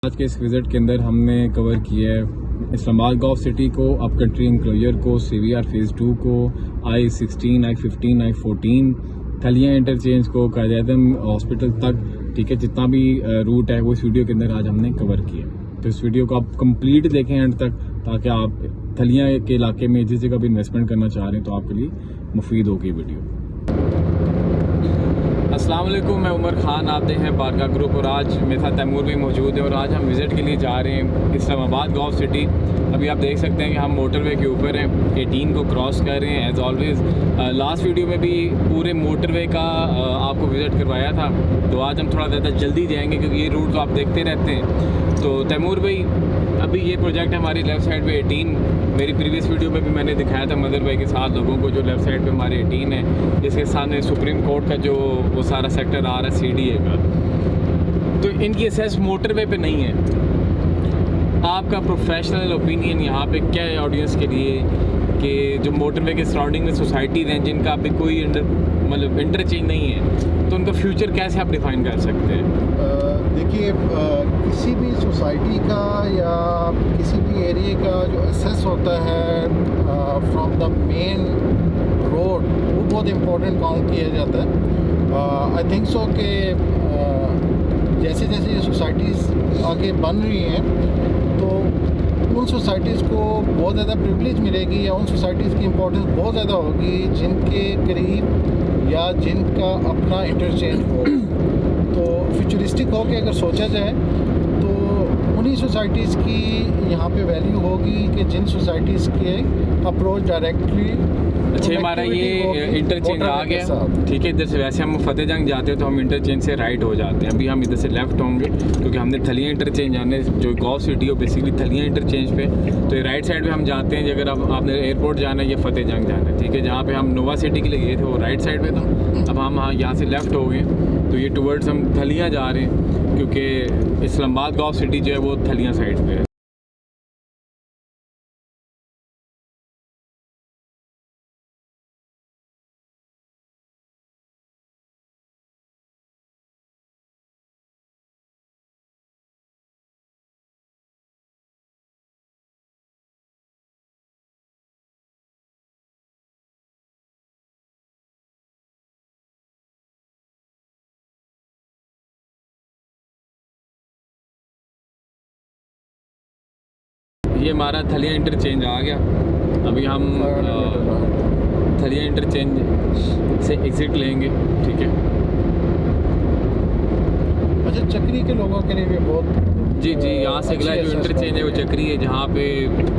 आज के इस विजिट के अंदर हमने कवर किया है इस्लामाबाद गॉफ सिटी को, अप कंट्री इंक्लोजर को, CVR फेज़ 2 को, I-16, I-15, I-14, थलियाँ इंटरचेंज को, कायद-ए-आज़म हॉस्पिटल तक। ठीक है, जितना भी रूट है वो इस वीडियो के अंदर आज हमने कवर किया। तो इस वीडियो को आप कंप्लीट देखें एंड तक, ताकि आप थलियाँ के इलाके में जिस जगह भी इन्वेस्टमेंट करना चाह रहे हैं तो आपके लिए मुफीद होगी वीडियो। अस्सलाम वालेकुम, मैं उमर खान, आप देख हैं बारका ग्रुप और आज मेरे साथ तैमूर भी मौजूद है और आज हम विज़िट के लिए जा रहे हैं इस्लामाबाद गॉफ सिटी। अभी आप देख सकते हैं कि हम मोटरवे के ऊपर हैं, 18 को क्रॉस कर रहे हैं। एज़ ऑलवेज़ लास्ट वीडियो में भी पूरे मोटरवे का आपको विज़िट करवाया था, तो आज हम थोड़ा ज़्यादा जल्दी जाएंगे क्योंकि ये रूट तो आप देखते रहते हैं। तो तैमूर भाई, अभी ये प्रोजेक्ट है हमारी लेफ़्ट साइड पे 18। मेरी प्रीवियस वीडियो में भी मैंने दिखाया था मदर भाई के साथ लोगों को, जो लेफ़्ट साइड पे हमारे 18 है, जिसके सामने सुप्रीम कोर्ट का जो वो सारा सेक्टर आ रहा है CDA का। तो इनकी एसेस मोटरवे पे नहीं है। आपका प्रोफेशनल ओपिनियन यहाँ पे क्या है ऑडियंस के लिए कि जो मोटरवे के सराउंडिंग में सोसाइटीज़ हैं जिनका अभी कोई मतलब इंटरचेंज नहीं है, तो उनका फ्यूचर कैसे आप डिफ़ाइन कर सकते हैं? देखिए, किसी भी सोसाइटी का या किसी भी एरिया का जो एसेस होता है फ्रॉम द मेन रोड, वो बहुत इम्पोर्टेंट काउंट किया जाता है। आई थिंक सो कि जैसे जैसे ये सोसाइटीज़ आगे बन रही हैं तो उन सोसाइटीज़ को बहुत ज़्यादा प्रिविलेज मिलेगी या उन सोसाइटीज़ की इम्पोर्टेंस बहुत ज़्यादा होगी जिनके करीब या जिनका अपना इंटरचेंज हो। तो फ्यूचरिस्टिक हो के अगर सोचा जाए तो उन्हीं सोसाइटीज़ की यहाँ पे वैल्यू होगी कि जिन सोसाइटीज़ के अप्रोच डायरेक्टली। अच्छा, हमारा ये इंटरचेंज आ गया, ठीक है। इधर से वैसे हम फतेह जंग जाते हैं तो हम इंटरचेंज से राइट हो जाते हैं। अभी हम इधर से लेफ़्ट होंगे क्योंकि हमने थलियाँ इंटरचेंज आने, जो गॉफ सिटी हो बेसिकली थलियाँ इंटरचेंज पे, तो ये राइट साइड पे हम जाते हैं। अगर आपने एयरपोर्ट जाना है या फतेह जंग जाना है, ठीक है, जहाँ पे हम नोवा सिटी के लिए गए थे वो राइट साइड पे था। अब हम यहाँ से लेफ़्ट हो गए तो ये टूवर्ड्स हम थलियाँ जा रहे हैं क्योंकि इस्लामाबाद गॉफ सिटी जो है वो थलियाँ साइड पर है। ये हमारा थलियाँ इंटरचेंज आ गया। अभी हम थलियाँ इंटरचेंज से एग्ज़िट लेंगे, ठीक है। अच्छा, चक्री के लोगों के लिए भी बहुत जी, यहाँ से अगला जो इंटरचेंज है वो चक्री है, जहाँ पे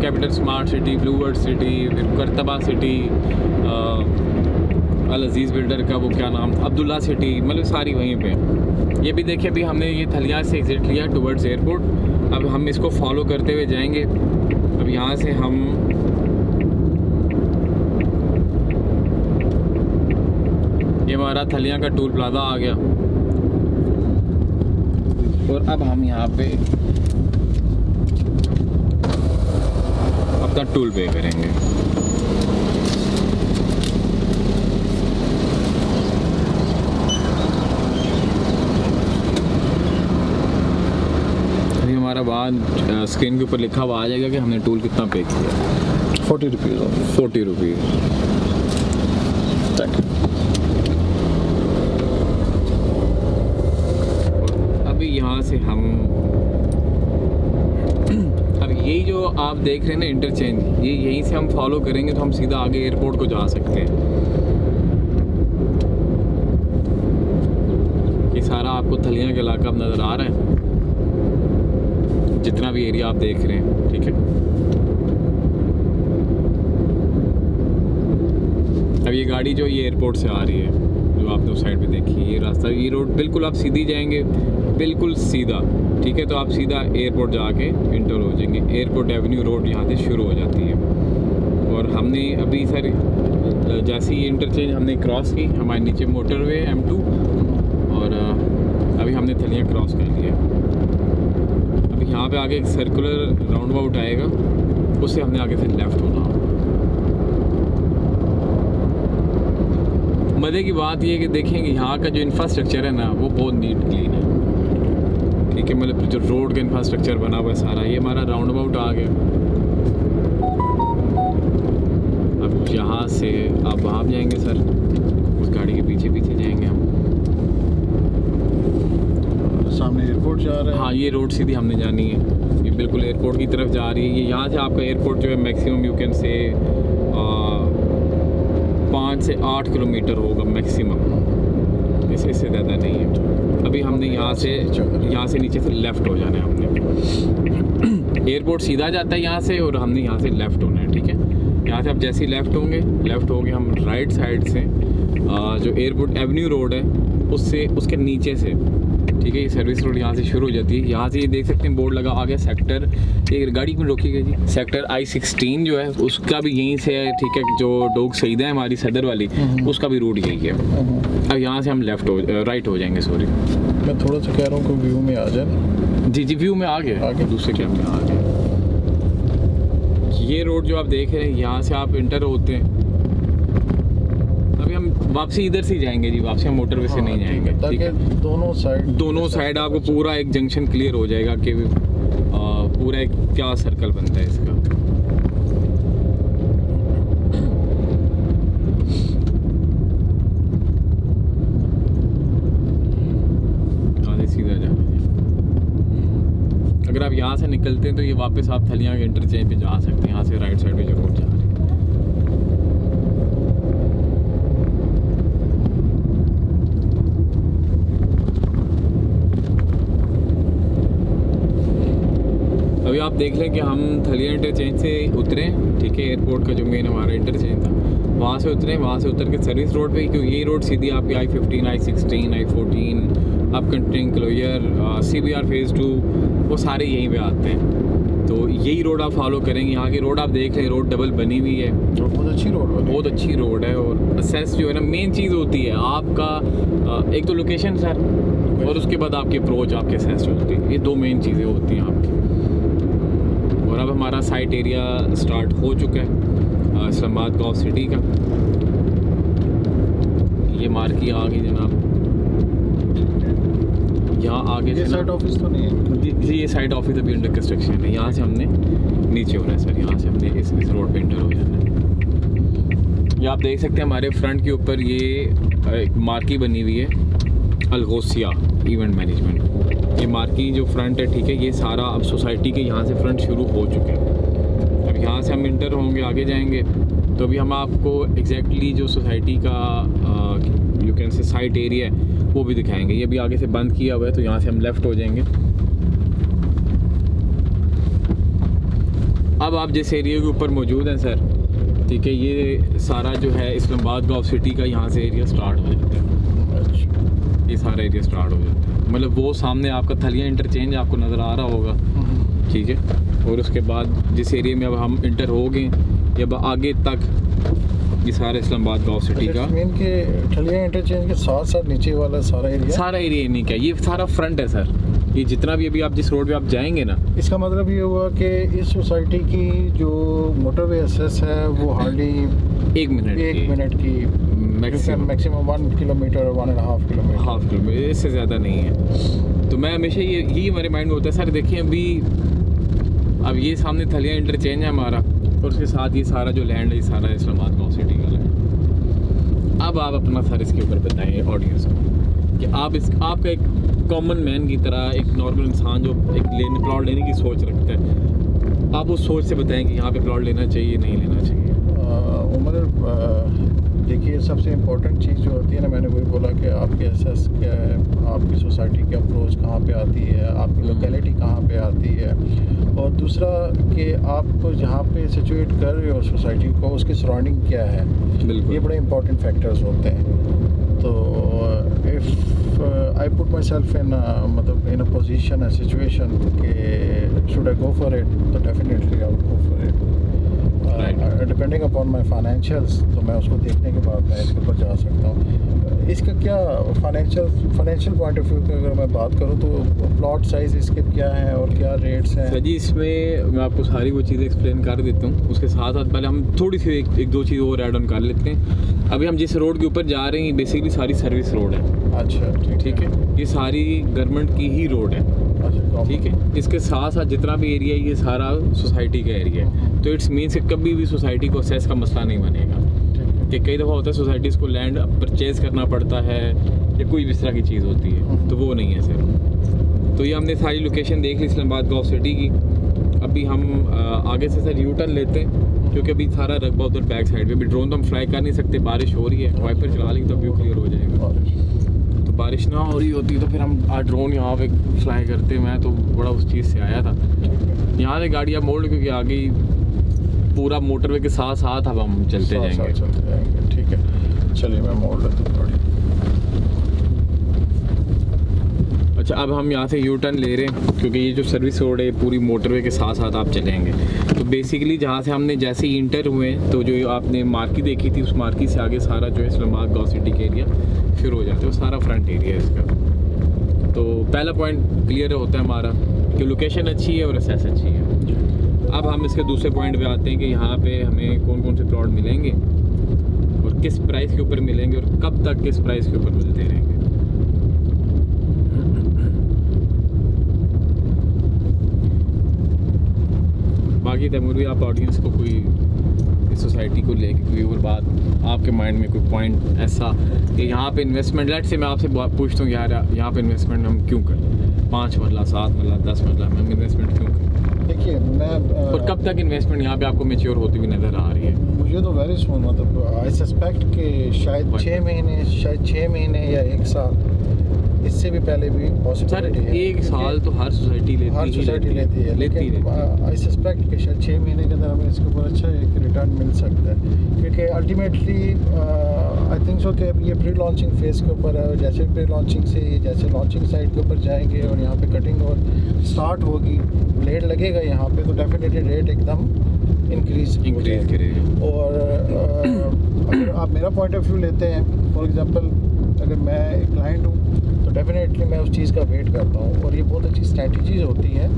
capital smart city, blue world city, फिर करतबा सिटी, अल अजीज़ बिल्डर का वो क्या नाम, अब्दुल्ला सिटी, मतलब सारी वहीं पे। ये भी देखिए, अभी हमने ये थलियाँ से एग्ज़िट लिया टुवर्ड्स एयरपोर्ट। अब हम इसको फॉलो करते हुए जाएंगे। अब यहाँ से हम ये हमारा थलियाँ का टूल प्लाजा आ गया और अब हम यहाँ पे अपना टूल पे करेंगे। अभी हमारा बाद स्क्रीन के ऊपर लिखा हुआ आ जाएगा कि हमने टूल कितना पे किया। 40 रुपीज़। 40 रुपीज़। अभी यहाँ से हम अब यही जो आप देख रहे हैं ना इंटरचेंज, ये यहीं से हम फॉलो करेंगे तो हम सीधा आगे एयरपोर्ट को जा सकते हैं। ये सारा आपको थलियाँ का इलाका अब नज़र आ रहा है, जितना भी एरिया आप देख रहे हैं, ठीक है। अब ये गाड़ी जो ये एयरपोर्ट से आ रही है, जो आपने उस साइड पे देखी, ये रास्ता, ये रोड बिल्कुल आप सीधी जाएंगे, बिल्कुल सीधा, ठीक है। तो आप सीधा एयरपोर्ट जाके इंटर हो जाएंगे। एयरपोर्ट एवेन्यू रोड यहाँ से शुरू हो जाती है। और हमने अभी सर जैसे ही इंटरचेंज हमने क्रॉस की, हमारे नीचे मोटरवे M2 और अभी हमने थलियाँ क्रॉस कर लिया। अभी यहाँ पे आगे एक सर्कुलर राउंड अबाउट आएगा, उससे हमने आगे से लेफ़्ट होना। मज़े की बात ये है कि देखेंगे यहाँ का जो इंफ्रास्ट्रक्चर है ना वो बहुत नीट क्लीन है, ठीक है, मतलब जो रोड का इंफ्रास्ट्रक्चर बना हुआ है सारा, ये हमारा राउंड अबाउट आ गया। अब यहाँ से आप वहाँ जाएंगे सर, उस गाड़ी के पीछे पीछे जाएंगे हम। सामने एयरपोर्ट जा रहा है। हाँ, ये रोड सीधी हमने जानी है, ये बिल्कुल एयरपोर्ट की तरफ जा रही है। ये यहाँ से आपका एयरपोर्ट जो है मैक्सिमम यू कैन से 5 से 8 किलोमीटर होगा मैक्सिमम, इससे ज़्यादा नहीं है। अभी हमने यहाँ से नीचे से लेफ़्ट हो जाना है हमने। एयरपोर्ट सीधा जाता है यहाँ से और हमने यहाँ से लेफ़्ट होना है, ठीक है। यहाँ से आप जैसे ही लेफ़्ट होंगे हम राइट साइड से जो एयरपोर्ट एवेन्यू रोड है उससे उसके नीचे से, ठीक है, ये सर्विस रोड यहाँ से शुरू हो जाती है। यहाँ से ये देख सकते हैं बोर्ड लगा आ गया सेक्टर, एक गाड़ी में रोकिएगा जी, सेक्टर I-16 जो है उसका भी यहीं से है, ठीक है। जो डोग सईदा है हमारी सदर वाली, उसका भी रूट यही है। अब यहाँ से हम राइट हो जाएंगे। सॉरी, मैं थोड़ा सा कह रहा हूँ कि व्यू में आ जाए। जी व्यू में आ गया, आगे दूसरे कैब में आ गया। ये रोड जो आप देख रहे हैं, यहाँ से आप इंटर होते हैं। अभी हम वापसी इधर से जाएंगे जी, वापसी हम मोटरवे से नहीं जाएंगे, ठीक है। दोनों साइड आपको पूरा एक जंक्शन क्लियर हो जाएगा कि पूरा एक क्या सर्कल बनता है इसका। आगे सीधा जाना है। अगर आप यहाँ से निकलते हैं तो ये वापस आप थलियां के इंटरचेंज पे जा सकते हैं। यहाँ से राइट साइड पे जो रोड जा रही है। अभी आप देख लें कि हम थलिया इंटरचेंज से उतरे, ठीक है। एयरपोर्ट का जो मेन हमारा इंटरचेंज था वहाँ से उतरे, वहाँ से उतर के सर्विस रोड पे, क्योंकि ये रोड सीधी आपकी I-15, I-16, I-14, up continuing closure, CBR phase 2, वो सारे यहीं पे आते हैं। तो यही रोड आप फॉलो करेंगे। यहाँ की रोड आप देख लें, रोड डबल बनी हुई है, बहुत अच्छी रोड है। और असेस जो है ना, मेन चीज़ होती है आपका एक तो लोकेशन सर, और उसके बाद आपकी अप्रोच, आपके असेस जो होती है, ये 2 मेन चीज़ें होती हैं आपकी। और अब हमारा साइट एरिया स्टार्ट हो चुका है इस्लामाबाद गॉफ सिटी का। ये मार्की आ गई जनाब, यहाँ आगे ये साइड ऑफिस तो नहीं है जी, ये साइड ऑफिस अभी अंडर कंस्ट्रक्शन है। यहाँ से हमने नीचे होना है सर, यहाँ से हमने इस रोड पे इंटर हो जाना है। ये आप देख सकते हैं हमारे फ्रंट के ऊपर ये एक मार्की बनी हुई है, अलगोसिया इवेंट मैनेजमेंट। ये मार्की जो फ्रंट है, ठीक है, ये सारा अब सोसाइटी के यहाँ से फ्रंट शुरू हो चुके हैं। अब यहाँ से हम इंटर होंगे, आगे जाएंगे तो अभी हम आपको एग्जैक्टली जो सोसाइटी का यू कैन से साइट एरिया है वो भी दिखाएंगे। ये भी आगे से बंद किया हुआ है, तो यहाँ से हम लेफ़्ट हो जाएंगे। अब आप जिस एरिया के ऊपर मौजूद हैं सर, ठीक है, ये सारा जो है इस्लामाबाद गॉफ सिटी का यहाँ से एरिया स्टार्ट हो जाता है। ये सारा एरिया स्टार्ट हो जाता है, मतलब वो सामने आपका थलिया इंटरचेंज आपको नज़र आ रहा होगा, ठीक है। और उसके बाद जिस एरिया में अब हम इंटर हो गए, अब आगे तक ये सारा इस्लामाबाद गॉफ सिटी का मेन के थलिया इंटरचेंज के साथ साथ नीचे वाला सारा एरिया नहीं क्या, ये सारा फ्रंट है सर। ये जितना भी अभी आप जिस रोड पे आप जाएंगे ना, इसका मतलब ये हुआ कि इस सोसाइटी की जो मोटरवे एक्सेस है वो हार्डली 1 मिनट की मैक्सिमम 1 किलोमीटर और 1.5 किलोमीटर, इससे ज़्यादा नहीं है। तो मैं हमेशा यही हमारे माइंड में होता है सर। देखिए अभी अब ये सामने थलिया इंटरचेंज है हमारा, और उसके साथ ये सारा जो लैंड है, ये सारा इस्लामाबाद गॉफ सिटी का लैंड। अब आप अपना सर इसके ऊपर बताएं ऑडियंस को कि आपका एक कॉमन मैन की तरह, एक नॉर्मल इंसान जो एक प्लॉट लेने की सोच रखता है, आप उस सोच से बताएं कि यहाँ पे प्लॉट लेना चाहिए नहीं लेना चाहिए। उमर, देखिए सबसे इम्पोर्टेंट चीज़ जो होती है ना, मैंने वही बोला कि आपके एसेस क्या है, आपकी सोसाइटी की अप्रोच कहाँ पे आती है, आपकी लोकेलिटी कहाँ पे आती है, और दूसरा कि आप जहाँ पे सिचुएट कर रहे हो सोसाइटी को, उसकी सराउंडिंग क्या है। बिल्कुल, ये बड़े इंपॉर्टेंट फैक्टर्स होते हैं। तो if I put myself in मतलब in a position, a situation कि should I go for it, तो definitely I would go for it. Depending upon my financials, तो मैं उसको देखने के बाद मैं इसके ऊपर जा सकता हूँ। इसका क्या फाइनेंशियल पॉइंट ऑफ व्यू की अगर मैं बात करूँ तो प्लॉट साइज़ इसके क्या है और क्या रेट्स हैं? सर जी, इसमें मैं आपको सारी वो चीज़ें एक्सप्लेन कर देता हूँ। उसके साथ साथ पहले हम थोड़ी सी एक दो चीज़ और ऐड ऑन कर लेते हैं। अभी हम जिस रोड के ऊपर जा रहे हैं बेसिकली सारी सर्विस रोड है। अच्छा, ठीक है, ये सारी गवर्नमेंट की ही रोड है। अच्छा, ठीक है। इसके साथ साथ जितना भी एरिया है ये सारा सोसाइटी का एरिया है, तो इट्स मीन्स कि कभी भी सोसाइटी को असेस का मसला नहीं बनेगा। कि कई दफ़ा होता है सोसाइटीज़ को लैंड परचेज़ करना पड़ता है या कोई भी इस तरह की चीज़ होती है, तो वो नहीं है सर। तो ये हमने सारी लोकेशन देख ली इस्लामाबाद गॉफ सिटी की। अभी हम आगे से सर यू टर्न लेते हैं, क्योंकि अभी सारा रकबा उधर बैक साइड पे। अभी ड्रोन तो हम फ्लाई कर नहीं सकते, बारिश हो रही है, वाइपर चला लेंगे तो व्यू क्लियर हो जाएगा। तो बारिश ना हो रही होती तो फिर हम आज ड्रोन यहाँ पे फ्लाई करते। मैं तो बड़ा उस चीज़ से आया था। यहाँ से गाड़ी अब मोड़, क्योंकि आगे पूरा मोटरवे के साथ साथ अब हम चलते जाएंगे। ठीक है, चलिए मैं मोड़ लेता हूँ थोड़ी। अच्छा, अब हम यहाँ से यू टर्न ले रहे हैं, क्योंकि ये जो सर्विस रोड है पूरी मोटरवे के साथ साथ आप चलेंगे। तो बेसिकली जहाँ से हमने जैसे ही इंटर हुए तो जो आपने मार्की देखी थी, उस मार्की से आगे सारा जो है इस्लामाबाद गॉफ सिटी के एरिया शुरू हो जाता है। सारा फ्रंट एरिया है इसका। तो पहला पॉइंट क्लियर होता है हमारा कि लोकेशन अच्छी है और एसेस अच्छी है। अब हम इसके दूसरे पॉइंट पे आते हैं कि यहाँ पे हमें कौन कौन से प्लॉट मिलेंगे और किस प्राइस के ऊपर मिलेंगे और कब तक किस प्राइस के ऊपर मिलते रहेंगे। बाकी तैमूर भी आप ऑडियंस को कोई इस सोसाइटी को लेके कोई और बात आपके माइंड में कोई पॉइंट ऐसा कि यहाँ पे इन्वेस्टमेंट, लेट से मैं आपसे पूछता हूँ यार यहाँ पे इन्वेस्टमेंट हम क्यों करें, 5 मरला 7 मरला 10 मरला हम इन्वेस्टमेंट क्यों करें? देखिए मैं और कब तक इन्वेस्टमेंट यहाँ पे आपको मैच्योर होती हुई नज़र आ रही है? मुझे तो वेरी सुन, मतलब आई सस्पेक्ट कि शायद 6 महीने या 1 साल, इससे भी पहले भी पॉसिबिलिटी है। 1 साल तो हर सोसाइटी लेती है, लेकिन आई सस्पेक्ट कि शायद 6 महीने के अंदर हमें इसके ऊपर अच्छा एक रिटर्न मिल सकता है, क्योंकि अल्टीमेटली आई थिंक सो कि ये प्री लॉन्चिंग फेज़ के ऊपर है। जैसे प्री लॉन्चिंग से जैसे लॉन्चिंग साइड के ऊपर जाएंगे और यहाँ पे कटिंग और स्टार्ट होगी, ब्लेड लगेगा यहाँ पे, तो डेफिनेटली रेट एकदम इंक्रीज करेगा। और अगर आप मेरा पॉइंट ऑफ व्यू लेते हैं, फॉर एग्जांपल अगर मैं एक क्लाइंट हूँ तो डेफिनेटली मैं उस चीज़ का वेट करता हूँ। और ये बहुत अच्छी स्ट्रैटेजीज होती हैं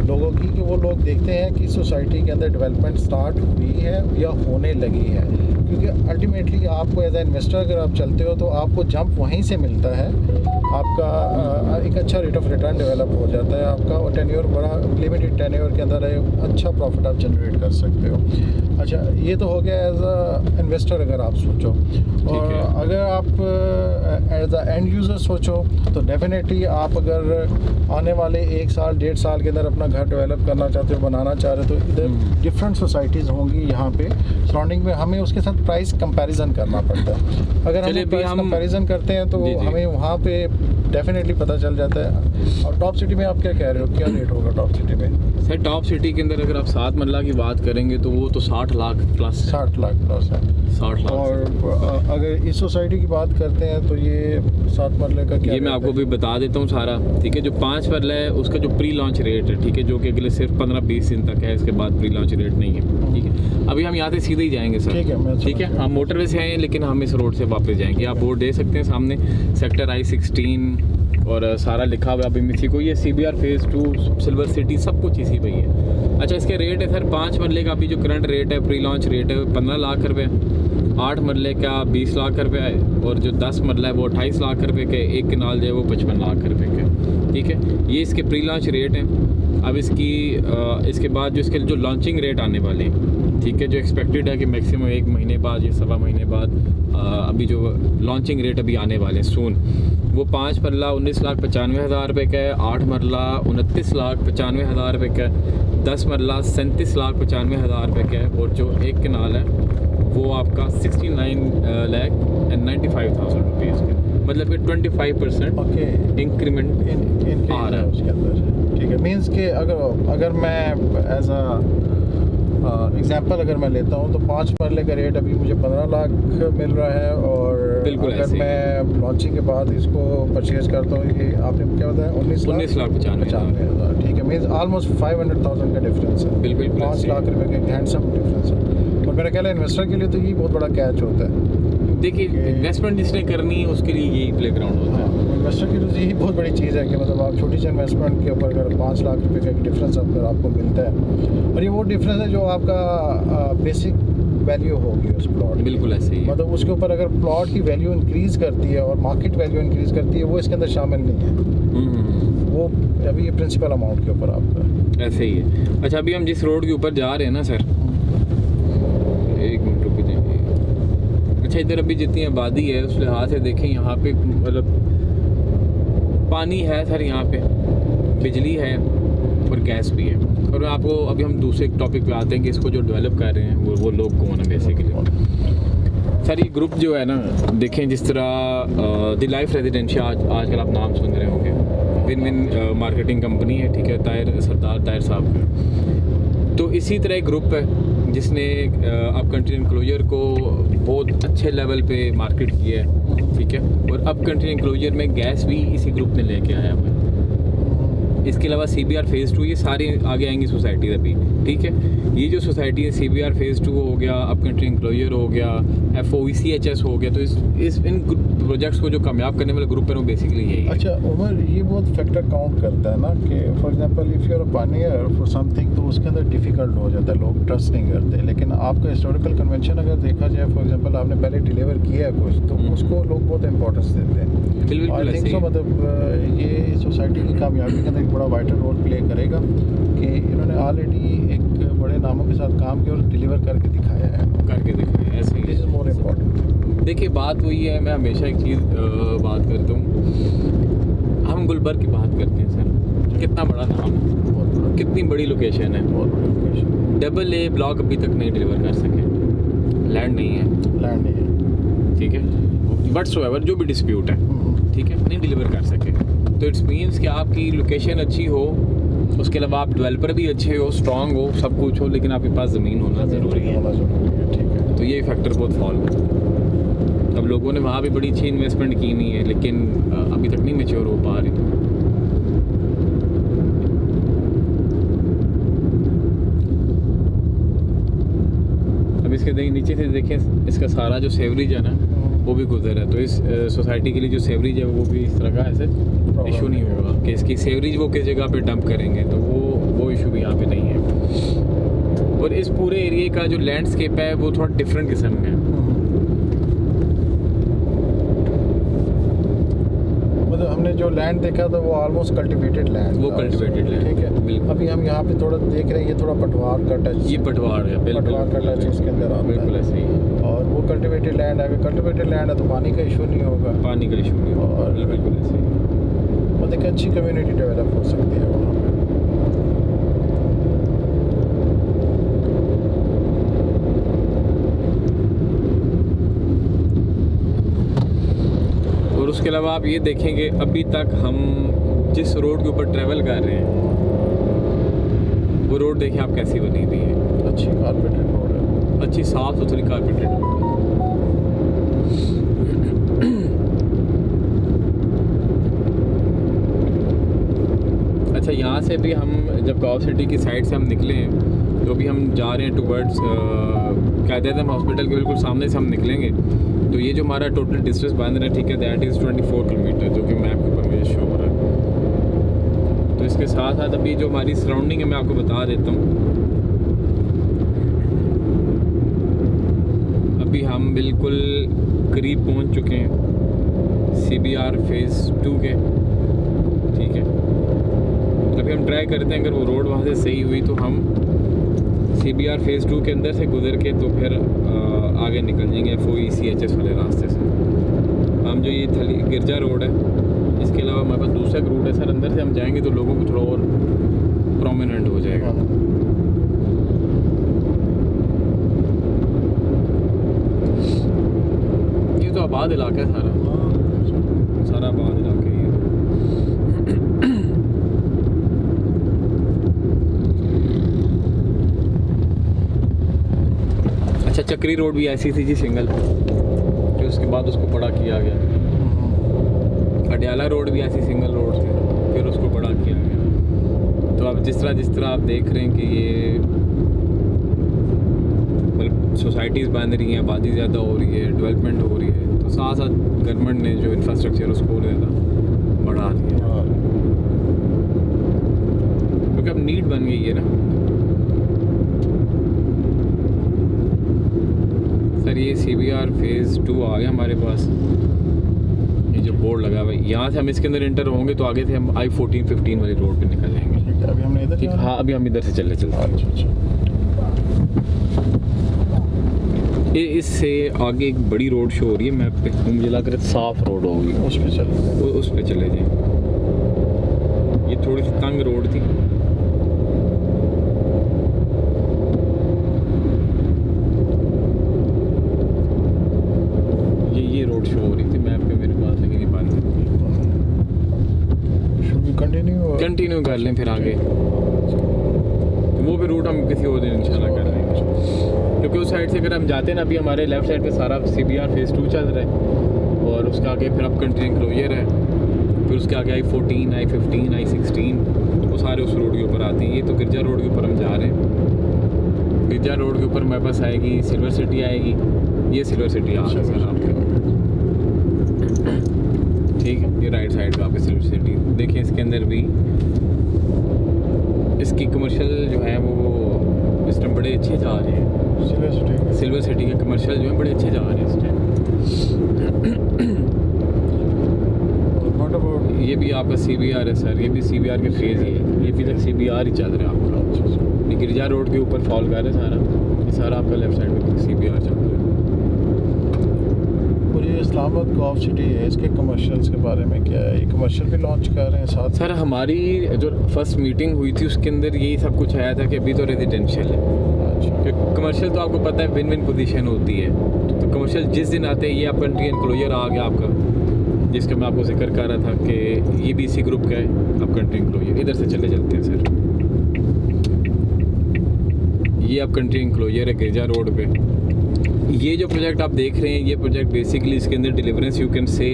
लोगों की कि वो लोग देखते हैं कि सोसाइटी के अंदर डेवलपमेंट स्टार्ट हुई है या होने लगी है, क्योंकि अल्टीमेटली आपको एज ए इन्वेस्टर अगर आप चलते हो तो आपको जंप वहीं से मिलता है, आपका एक अच्छा रेट ऑफ रिटर्न डेवलप हो जाता है आपका, और टेन्योर बड़ा लिमिटेड टेन्योर के अंदर अच्छा प्रॉफिट आप जनरेट कर सकते हो। अच्छा, ये तो हो गया एज अ इन्वेस्टर अगर आप सोचो। और अगर आप एज अ एंड यूज़र सोचो तो डेफिनेटली आप अगर आने वाले 1 साल 1.5 साल के अंदर अपना घर डेवलप करना चाहते हो, बनाना चाह रहे हो, तो इधर डिफरेंट सोसाइटीज़ होंगी यहाँ पे सराउंडिंग में। हमें उसके साथ प्राइस कंपैरिजन करना पड़ता है। अगर हम प्राइस कंपैरिजन करते हैं तो हमें वहाँ पे डेफिनेटली पता चल जाता है। और टॉप सिटी में आप क्या कह रहे हो, क्या रेट होगा टॉप सिटी में? सर टॉप सिटी के अंदर अगर आप 7 मरला की बात करेंगे तो वो तो 60 लाख प्लस है। 60 लाख प्लस है। 60 लाख। और अगर इस सोसाइटी की बात करते हैं तो ये 7 मरले का क्या, ये मैं आपको भी बता देता हूँ सारा, ठीक है। जो 5 मरला है उसका जो प्री लॉन्च रेट है, ठीक है, जो कि अगले सिर्फ 15-20 दिन तक है, इसके बाद प्री लॉन्च रेट नहीं है, ठीक है। अभी हम यहाँ से सीधे ही जाएंगे सर, ठीक है। हम मोटरवे से आए लेकिन हम इस रोड से वापस जाएंगे। आप बोर्ड दे सकते हैं सामने, सेक्टर I-16 और सारा लिखा हुआ है। अभी मिसी को ये CBR फेज़ 2 सिल्वर सिटी सब कुछ इसी पे ही है। अच्छा, इसके रेट है सर 5 मरले का अभी जो करंट रेट है, प्री लॉन्च रेट है 15 लाख रुपये, 8 मरले का 20 लाख रुपये है, और जो 10 मरला है वो 28 लाख रुपये के, एक कनाल जो है वो 55 लाख रुपये के, ठीक है। ये इसके प्री लॉन्च रेट हैं। अब इसके बाद जो इसके जो लॉन्चिंग रेट आने वाले हैं, ठीक है, जो एक्सपेक्टेड है कि मैक्सिमम 1 महीने बाद या 1.25 महीने बाद अभी जो लॉन्चिंग रेट अभी आने वाले हैं सून, वो 5 मरला 19,95,000 रुपये का है, 8 मरला 29,95,000 रुपये का है, 10 मरला 37,95,000 रुपये का है, और जो एक कनाल है वो आपका 69,95,000 रुपीज़ का, मतलब कि 25% इंक्रीमेंट आ रहा है उसके अंदर, ठीक है। मीन्स कि अगर मैं एज अ एग्जाम्पल अगर मैं लेता हूँ तो 5 मरले का रेट अभी मुझे 15 लाख मिल रहा है, और अगर मैं लॉन्चिंग के बाद इसको परचेज करता हूँ, ये आपने क्या बताया 19,95,000, ठीक है। मीन्स ऑलमोस्ट 500,000 का डिफरेंस है, बिल्कुल 5 लाख रुपये का हैंडसम डिफरेंस है। और मेरा ख्याल है इन्वेस्टर के लिए तो ये बहुत बड़ा कैच होता है। देखिए, इन्वेस्टमेंट जिसने करनी है उसके लिए यही प्ले ग्राउंड होता है। इन्वेस्टर की तो यही बहुत बड़ी चीज़ है कि मतलब आप छोटी सी इन्वेस्टमेंट के ऊपर अगर 5 लाख रुपए का एक डिफरेंस अगर आपको मिलता है, और ये वो डिफरेंस है जो आपका बेसिक वैल्यू होगी उस प्लॉट। बिल्कुल ऐसे ही है। मतलब उसके ऊपर अगर प्लॉट की वैल्यू इंक्रीज़ करती है और मार्केट वैल्यू इंक्रीज़ करती है, वो इसके अंदर शामिल नहीं है। वो अभी ये प्रिंसिपल अमाउंट के ऊपर आपका ऐसे ही है। अच्छा, अभी हम जिस रोड के ऊपर जा रहे हैं ना सर, एक मिनट रुक जाइए। अच्छा, इधर अभी जितनी आबादी है उस लिहाज से देखें, यहाँ पे मतलब पानी है सर, यहाँ पे बिजली है और गैस भी है। और आपको अभी हम दूसरे टॉपिक पे आते हैं कि इसको जो डेवलप कर रहे हैं वो लोग कौन है बेसिकली। सर ये ग्रुप जो है ना, देखें जिस तरह द लाइफ रेजिडेंशियल आजकल आप नाम सुन रहे होंगे, विन विन मार्केटिंग कंपनी है, ठीक है, सरदार ताहिर साहब का। तो इसी तरह एक ग्रुप है जिसने अब कंट्री इनक्लोजर को बहुत अच्छे लेवल पे मार्केट किया है, ठीक है। और अब कंट्री इनक्लोजर में गैस भी इसी ग्रुप ने लेके आया हुआ है। इसके अलावा CBR फेज़ 2, ये सारी आगे आएंगी सोसाइटीज़ अभी, ठीक है। ये जो सोसाइटी है CBR फेज़ 2 हो गया, अब कंट्री इनक्लोजर हो गया, FOECHS हो गया, तो इन प्रोजेक्ट्स को जो कामयाब करने वाला ग्रुप है वो बेसिकली यही है। अच्छा उमर, ये बहुत फैक्टर काउंट करता है ना कि for example if you are a pioneer for something, तो उसके अंदर डिफ़िकल्ट हो जाता है, लोग ट्रस्ट नहीं करते। लेकिन आपका हिस्टोरिकल कन्वेंशन अगर देखा जाए, फॉर एग्जांपल आपने पहले डिलीवर किया है कुछ, तो उसको लोग बहुत इंपॉर्टेंस देते हैं। आई थिंक सो, मतलब ये सोसाइटी की कामयाबी के अंदर एक बड़ा वाइटल रोल प्ले करेगा कि इन्होंने ऑलरेडी एक बड़े नामों के साथ काम किया और डिलीवर करके दिखाया है। ऐसे ही दिस इज़ मोर इम्पोर्टेंट। देखिए बात वही है, मैं हमेशा एक चीज़ बात करता हूँ, हम गुलबर्ग की बात करते हैं सर, कितना बड़ा नाम है, कितनी बड़ी लोकेशन है, AA ब्लॉक अभी तक नहीं डिलीवर कर सके, लैंड नहीं है, ठीक है, बट सो एवर जो भी डिस्प्यूट है, ठीक है, नहीं डिलीवर कर सके। तो इट्स मीन्स कि आपकी लोकेशन अच्छी हो, उसके अलावा आप डेवलपर भी अच्छे हो, स्ट्रांग हो, सब कुछ हो, लेकिन आपके पास ज़मीन होना ज़रूरी है, ठीक है। तो ये फैक्टर बहुत फॉल है। अब लोगों ने वहाँ भी बड़ी अच्छी इन्वेस्टमेंट की नहीं है, लेकिन अभी तक नहीं मैच्योर हो पा रही। अब इसके नीचे से देखें, इसका सारा जो सेवरेज है ना वो भी गुजर है, तो इस सोसाइटी के लिए जो सेवरेज है वो भी इस तरह का ऐसे इशू नहीं होगा कि इसकी सेवरेज वो किस जगह पे डंप करेंगे, तो वो इशू भी यहाँ पे नहीं है। और इस पूरे एरिया का जो लैंडस्केप है वो थोड़ा डिफरेंट किस्म का है। मतलब हमने जो लैंड देखा था वो ऑलमोस्ट कल्टिवेटेड लैंड, वो कल्टिवेटेड लैंड, ठीक है, बिल्कुल। अभी हम यहाँ पे थोड़ा देख रहे हैं, ये थोड़ा पटवार का टच, ये पटवार है, पटवार का टच इसके अंदर आता है, बिल्कुल ऐसे ही है। और वो कल्टिवेटेड लैंड है, कल्टिवेटेड लैंड है तो पानी का इशू नहीं होगा, पानी का इशू नहीं होगा, और बिल्कुल ऐसे ही। मतलब एक अच्छी कम्युनिटी डेवलप हो सकती है वहाँ पे। और उसके अलावा आप ये देखेंगे, अभी तक हम जिस रोड के ऊपर ट्रैवल कर रहे हैं वो रोड देखें आप कैसी बनी हुई है, अच्छी कारपेटेड रोड है, अच्छी साफ़ सुथरी कारपेटेड रोड है। अच्छा, यहाँ से भी हम जब गाँव सिटी की साइड से हम निकले हैं, तो अभी हम जा रहे हैं टुवर्ड्स कायद-ए-आज़म हॉस्पिटल के बिल्कुल सामने से हम निकलेंगे, तो ये जो हमारा टोटल डिस्टेंस बन रहा है, ठीक है, दैट इज़ 24 किलोमीटर, जो कि मैप के ऊपर मुझे शो हो रहा है। तो इसके साथ साथ अभी जो हमारी सराउंडिंग है मैं आपको बता देता हूँ। अभी हम बिल्कुल करीब पहुँच चुके हैं CBR फेज़ 2 के, ठीक है। अभी हम ट्राई करते हैं, अगर वो रोड वहाँ से सही हुई तो हम CBR फेज़ 2 के अंदर से गुजर के तो फिर आगे निकल जाएंगे FOECHS वाले रास्ते से। हम जो ये थली गिरजा रोड है, इसके अलावा हमारे पास दूसरा रूट है सर, अंदर से हम जाएंगे तो लोगों को थोड़ा और प्रोमिनेंट हो जाएगा। ये तो आबाद इलाका है सारा आबाद इलाका ही है। अच्छा, चक्री रोड भी ऐसी थी जी, सिंगल, फिर उसके बाद उसको बड़ा किया गया। अडयाला रोड भी ऐसी सिंगल रोड थी, फिर उसको बड़ा किया गया। तो अब जिस तरह आप देख रहे हैं कि ये मतलब सोसाइटीज़ बन रही हैं, आबादी ज़्यादा हो रही है, डेवलपमेंट हो रही है, तो साथ साथ गवर्नमेंट ने जो इंफ्रास्ट्रक्चर उसको ज़्यादा बढ़ा दिया हाँ। क्योंकि अब नीड बन गई है ना सर। ये CBR फेज़ 2 आ गया हमारे पास। ये जो बोर्ड लगा हुआ है, यहाँ से हम इसके अंदर इंटर होंगे तो आगे से हम I-14-15 वाली रोड पे निकल जाएंगे। ठीक है, अभी हमने इधर ठीक, जाना है? हाँ अभी हम इधर से चलते हैं। अच्छा अच्छा। ये इससे आगे एक बड़ी रोड शो हो रही है मैप पे, मुझे लग रहा है साफ रोड होगी, उस पे चल। उस पे चले जाएं। ये थोड़ी सी तंग रोड थी। ये रोड शो हो रही थी मैप पे मेरे पास, लेकिन ये बंद है। कंटिन्यू कर लें फिर आगे, वो भी रूट हम किसी और दिन इंशाल्लाह कर लेंगे। क्योंकि उस साइड से अगर हम जाते हैं ना, अभी हमारे लेफ्ट साइड पे सारा CBR फेज़ 2 चल रहा है और उसके आगे फिर अब कंट्री एनक्लोजर है, फिर उसके आगे I-14, I-15, I-16 वो सारे उस रोड के ऊपर आते हैं। ये तो गिरजा रोड के ऊपर हम जा रहे हैं। गिरजा रोड के ऊपर हमारे पास आएगी सिल्वर सिटी आएगी। ये सिल्वर सिटी आ गई सर आपके, ठीक है। ये राइट साइड का आपके सिल्वर सिटी देखिए। इसके अंदर भी इसकी कमर्शियल जो है वो इस टाइम बड़े अच्छे जा रहे हैं। सिल्वर सिटी के कमर्शियल जो है बड़े अच्छे जा रहे हैं इस टाइम। ये भी आपका CBR है सर, ये भी CBR के फेज़ ही है। ये भी तक CBR ही चल रहा है आपका। ये गिरजा रोड के ऊपर फॉल कर रहा है सारा, ये सारा आपका लेफ्ट साइड में CBR चल रहा है। और ये इस्लामाबाद गॉल्फ सिटी है, इसके कमर्शियल्स के बारे में क्या है? ये कमर्शियल भी लॉन्च कर रहे हैं साथ? सर हमारी जो फर्स्ट मीटिंग हुई थी उसके अंदर यही सब कुछ आया था कि अभी तो रेजिडेंशियल है। अच्छा। कमर्शियल तो आपको पता है विन विन पोजीशन होती है। तो कमर्शियल जिस दिन आते हैं, ये आप कंट्री एनक्लोजर आ गया आपका, जिसका मैं आपको जिक्र कर रहा था कि ये BC ग्रुप का है। अब कंट्री एनक्लोजर इधर से चले चलते हैं सर। ये आप कंट्री एनक्लोजर है गिरजा रोड पे। ये जो प्रोजेक्ट आप देख रहे हैं, ये प्रोजेक्ट बेसिकली इसके अंदर डिलीवरेंस यू कैन से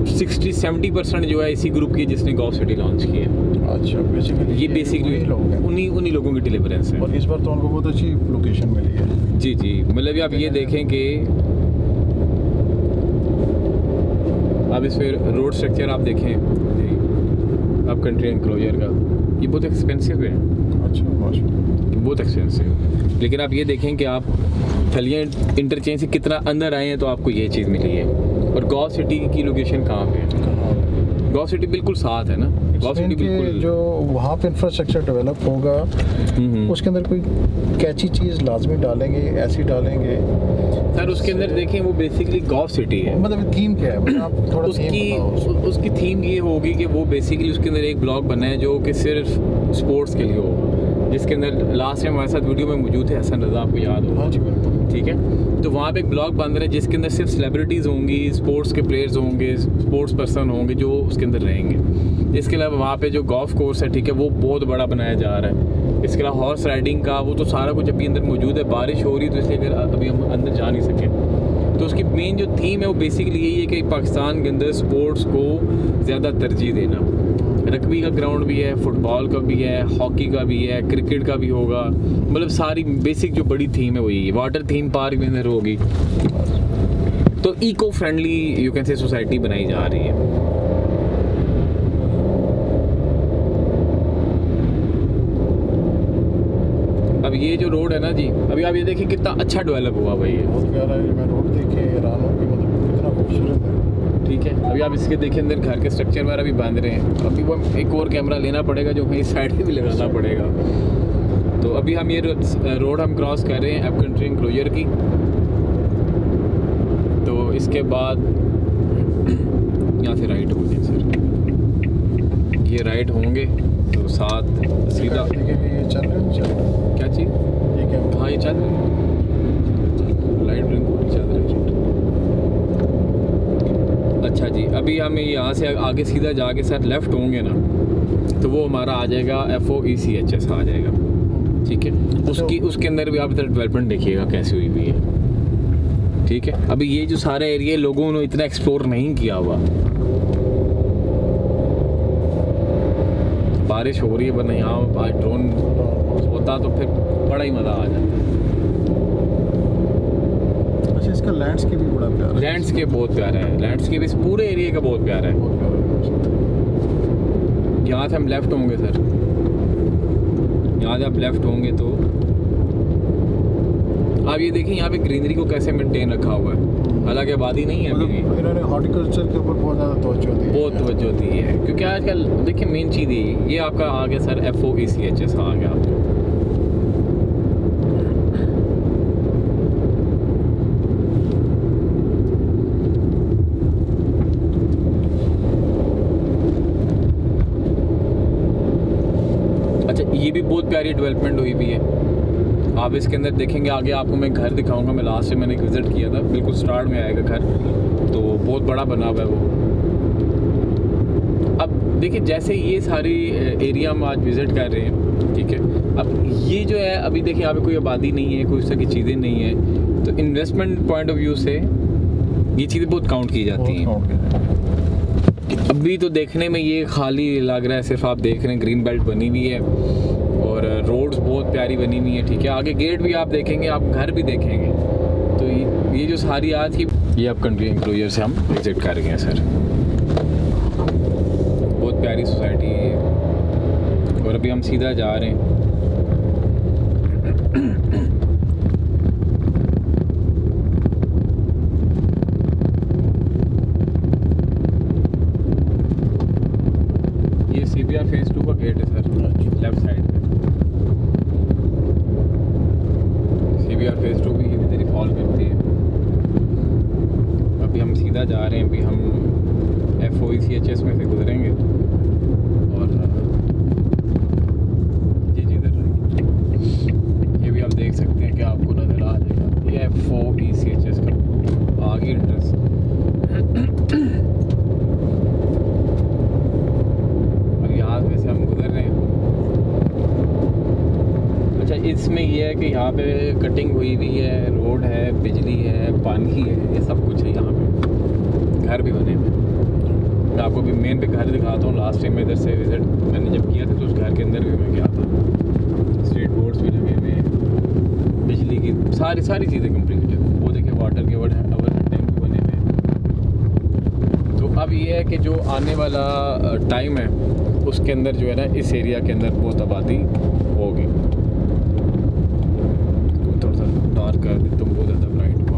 60-70% जो है इसी ग्रुप की जिसने गॉल्फ सिटी लॉन्च की है। अच्छा, बेसिकली ये बेसिकली उन्हीं लोगों की डिलीवरेंस है। और इस बार तो उनको बहुत अच्छी लोकेशन मिली है। जी जी, मतलब आप ये देखें कि आप इस पर रोड स्ट्रक्चर आप देखें, आप कंट्री एनक्लोजर का, ये बहुत एक्सपेंसिव है। अच्छा, माशाल्लाह, बहुत एक्सपेंसिव। लेकिन आप ये देखें कि आप थलियाँ इंटरचेंज से कितना अंदर आए हैं तो आपको ये चीज़ मिली है। और गॉल्फ सिटी की लोकेशन कहाँ पे है? गॉल्फ सिटी बिल्कुल साथ है ना। गॉल्फ सिटी बिल्कुल जो वहाँ पे इंफ्रास्ट्रक्चर डेवलप होगा उसके अंदर कोई कैची चीज़ लाजमी डालेंगे, ऐसी डालेंगे सर। उसके अंदर देखें वो बेसिकली गॉल्फ सिटी है। मतलब थीम क्या है? मतलब आप थोड़ा उसकी थीम ये होगी कि वो बेसिकली उसके अंदर एक ब्लॉक बना है जो कि सिर्फ स्पोर्ट्स के लिए होगा, जिसके अंदर लास्ट टाइम हमारे साथ वीडियो में मौजूद है हसन रज़ा, आपको याद होगा। हाँ जी, ठीक है। तो वहाँ पे एक ब्लॉक बन रहा है जिसके अंदर सिर्फ सेलिब्रिटीज़ होंगी, स्पोर्ट्स के प्लेयर्स होंगे, स्पोर्ट्स पर्सन होंगे जो उसके अंदर रहेंगे। इसके अलावा वहाँ पे जो गोल्फ कोर्स है, ठीक है, वो बहुत बड़ा बनाया जा रहा है। इसके अलावा हॉर्स राइडिंग का वो तो सारा कुछ अभी अंदर मौजूद है। बारिश हो रही है तो इसलिए अगर अभी हम अंदर जा नहीं सके, तो उसकी मेन जो थीम है वो बेसिकली यही है कि पाकिस्तान के अंदर स्पोर्ट्स को ज़्यादा तरजीह देना। रग्बी का ग्राउंड भी है, फुटबॉल का भी है, हॉकी का भी है, क्रिकेट का भी होगा। मतलब सारी बेसिक जो बड़ी थीम है वो यही है। वाटर थीम पार्क भी अंदर होगी। तो eco friendly you can say society बनाई जा रही है। अब ये जो रोड है ना जी, अभी आप ये देखिए कितना अच्छा डेवलप हुआ भाई। बहुत प्यारा है। मैं रोड देख के हैरान हूँ कि मतलब कितना खूबसूरत है। ठीक है। अभी आप इसके देखिए अंदर घर के स्ट्रक्चर वगैरह भी बांध रहे हैं। अभी वो एक और कैमरा लेना पड़ेगा जो हमें इस साइड पे भी लगाना पड़ेगा। तो अभी हम ये रोड हम क्रॉस कर रहे हैं अब कंट्री एनक्लोजर की। तो इसके बाद यहाँ से राइट होंगे सर, ये राइट होंगे तो साथ सीधा ये चल रहा है। क्या चीज़? ये क्या? हाँ ये चल रही है, लाइट ब्लिंक चल रही है। अच्छा जी, अभी हम यहाँ से आगे सीधा जाके सर लेफ़्ट होंगे ना तो वो हमारा आ जाएगा FOECHS आ जाएगा। ठीक है। उसके अंदर भी आप इधर डेवलपमेंट देखिएगा कैसी हुई हुई है। ठीक है। अभी ये जो सारे एरिया लोगों ने इतना एक्सप्लोर नहीं किया हुआ। बारिश हो रही है वरना यहाँ ड्रोन होता तो फिर बड़ा ही मज़ा आ जाता। अच्छा, इसका लैंडस्केप भी बड़ा प्यारा है। लैंडस्केप बहुत प्यारा है। लैंडस्केप इस पूरे एरिया का बहुत प्यारा है। यहाँ से हम लेफ़्ट होंगे सर, यहाँ से आप लेफ़्ट होंगे तो आप ये देखिए यहाँ पे ग्रीनरी को कैसे मेंटेन रखा हुआ है, हालांकि आबादी नहीं है अभी भी। इन्होंने हॉर्टिकल्चर के ऊपर बहुत ज़्यादा तवज्जो दी है। बहुत तवज्जो दी है, क्योंकि आजकल देखिए मेन चीज़ ये आपका आ गया सर FOECHS आ गया आपको। अच्छा, ये भी बहुत प्यारी डेवलपमेंट हुई भी है। आप इसके अंदर देखेंगे आगे आपको मैं घर दिखाऊंगा। मैं लास्ट से मैंने एक विज़िट किया था, बिल्कुल स्टार्ट में आएगा घर, तो बहुत बड़ा बना हुआ है वो। अब देखिए जैसे ये सारी एरिया हम आज विज़िट कर रहे हैं, ठीक है। अब ये जो है अभी देखिए यहाँ पे कोई आबादी नहीं है, कोई इस तरह की चीज़ें नहीं है, तो इन्वेस्टमेंट पॉइंट ऑफ व्यू से ये चीज़ें बहुत काउंट की जाती हैं। अभी तो देखने में ये खाली लग रहा है, सिर्फ आप देख रहे हैं ग्रीन बेल्ट बनी हुई है और रोड्स बहुत प्यारी बनी हुई है, ठीक है। आगे गेट भी आप देखेंगे, आप घर भी देखेंगे, तो ये जो सारी आज की ये आप कंट्री इंक्लोजर से हम विजिट कर गए हैं सर। बहुत प्यारी सोसाइटी है और अभी हम सीधा जा रहे हैं। ये CBR फेज़ 2 का गेट है सर, लेफ्ट साइड में। CBR फेज़ 2 भी इधर ही फॉल करती है। अभी हम सीधा जा रहे हैं, अभी हम FOECHS में से गुजरेंगे और ये इधर ये भी आप देख सकते हैं कि आपको नज़र आ जाएगा, ये FOECHS का आगे एंट्रेंस। अब यहाँ में से हम गुजर रहे हैं। अच्छा, इसमें ये है कि यहाँ पे कटिंग हुई हुई है, रोड है, बिजली है, पानी है, ये सब कुछ है यहाँ पे। घर भी बने हुए। मैं आपको भी मेन पे घर दिखाता हूँ। लास्ट टाइम में इधर से विज़िट मैंने जब किया था तो उस घर के अंदर भी मैं गया था। स्ट्रीट बोर्ड्स भी लगे हुए हैं, बिजली की सारी चीज़ें कंप्लीट है। वो देखिए वाटर के अवर टैंक भी बने हुए हैं। तो अब ये है कि जो आने वाला टाइम है उसके अंदर जो है ना, इस एरिया के अंदर बहुत आबादी होगी। थोड़ा सा डार्क कर दे, तुम बहुत ज़्यादा ब्राइट हुआ।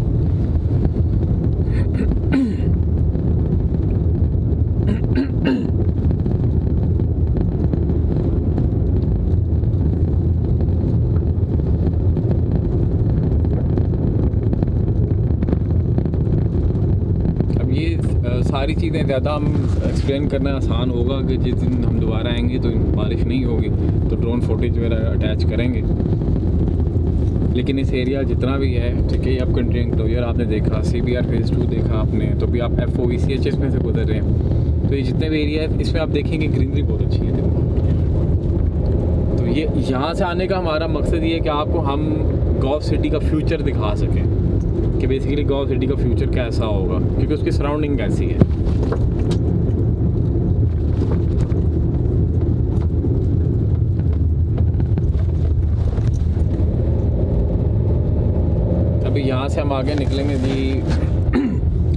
अब ये सारी चीज़ें ज़्यादा हम एक्सप्लेन करना आसान होगा कि जिस दिन हम दोबारा आएंगे तो बारिश नहीं होगी तो ड्रोन फुटेज वगैरह अटैच करेंगे। लेकिन इस एरिया जितना भी है, ठीक है, आप कंट्री इंक्लोजर आपने देखा, CBR फेज़ 2 देखा आपने, तो भी आप FOECHS में से गुजर रहे हैं, तो ये जितने भी एरिया है इसमें आप देखेंगे ग्रीनरी बहुत अच्छी है। तो ये यहाँ से आने का हमारा मकसद ये है कि आपको हम गॉव सिटी का फ्यूचर दिखा सकें कि बेसिकली गॉव सिटी का फ्यूचर कैसा होगा, क्योंकि उसकी सराउंडिंग कैसी है। अभी यहाँ से हम आगे निकलेंगे जी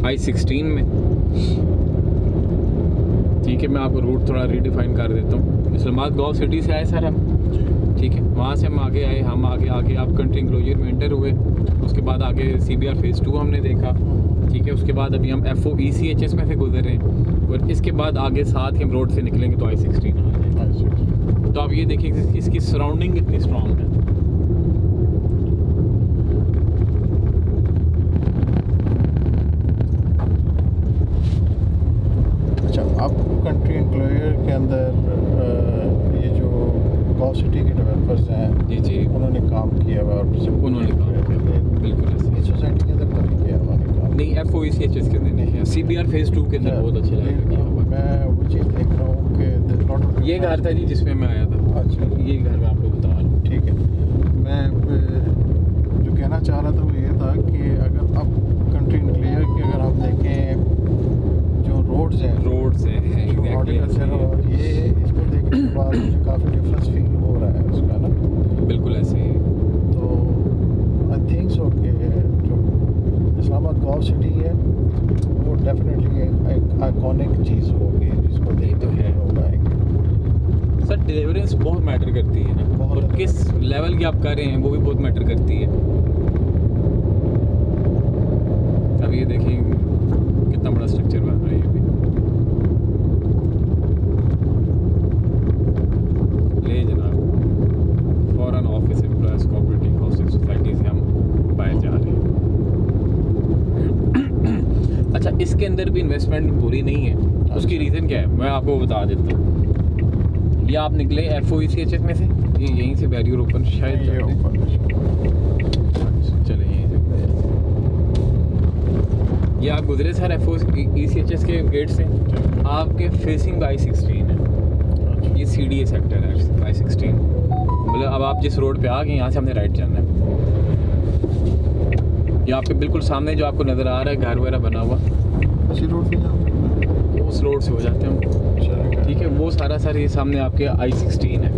I-16 में, ठीक है। मैं आपको रूट थोड़ा रीडिफाइन कर देता हूँ। इस्लामाबाद गॉव सिटी से आए सर हम, ठीक है, वहाँ से हम आगे आए, हम आगे आप कंट्री इंक्लोजर में एंटर हुए, उसके बाद आगे CBR फेज़ 2 हमने देखा, ठीक है। उसके बाद अभी हम FOECHS में से गुजर रहे हैं और इसके बाद आगे साथ ही हम रोड से निकलेंगे तो I-16 आ जाएगा। तो आप ये देखिए इसकी सराउंडिंग कितनी स्ट्रॉन्ग है। अच्छा, आप कंट्री इंक्लोजर के अंदर ये जो गॉव सिटी के डेवलपर्स हैं, जी उन्होंने काम किया हुआ, उन्होंने काम किया, बिल्कुल ऐसे। इस सोसाइटी के अंदर तो नहीं किया उन्होंने काम? नहीं, FOECHS के अंदर नहीं है, CBR फेज़ 2 के अंदर बहुत अच्छे लगे। मैं वो चीज़ देख रहा हूँ कि ये घर था जी जिसमें मैं आया था। अच्छा, ये घर मैं आपको बता रहा हूँ, ठीक है। मैं जो कहना चाह रहा था वो ये था कि अगर अब कंट्री इंक्लोजर की अगर आप देखें जो रोड्स हैं रोड से है जो हॉर्टिकल्चर और ये, इसको देखने के बाद मुझे काफ़ी डिफरेंस फील हो रहा है उसका ना। बिल्कुल ऐसे ही। तो आई थिंक सो कि जो इस्लामाबाद गॉव सिटी है वो डेफिनेटली एक आइकॉनिक चीज़ होगी जिसको लेवल की आप कर रहे हैं वो भी बहुत मैटर करती है। अब ये देखिए कितना बड़ा स्ट्रक्चर बन रहा है ये भी। ले जनाब, foreign office employees cooperative housing society से हम बाहर जा रहे हैं। अच्छा, इसके अंदर भी इन्वेस्टमेंट पूरी नहीं है, उसकी रीज़न क्या है मैं आपको बता देता हूँ। ये आप निकले FOECHS में से, ये यहीं से बैरियर ओपन शायद ये ऊपर चले यहीं से। ये आप गुजरे सर FOECHS के गेट से, आपके फेसिंग I-16 है, ये CDA सेक्टर है I-16। मतलब अब आप जिस रोड पे आ गए यहाँ से हमने राइट जाना है। ये आपके बिल्कुल सामने जो आपको नज़र आ रहा है घर वगैरह बना हुआ, इसी रोड पे जाओ, उस रोड से हो जाते हैं हम। ठीक है, वो सारा सर ये सामने आपके I-16 है।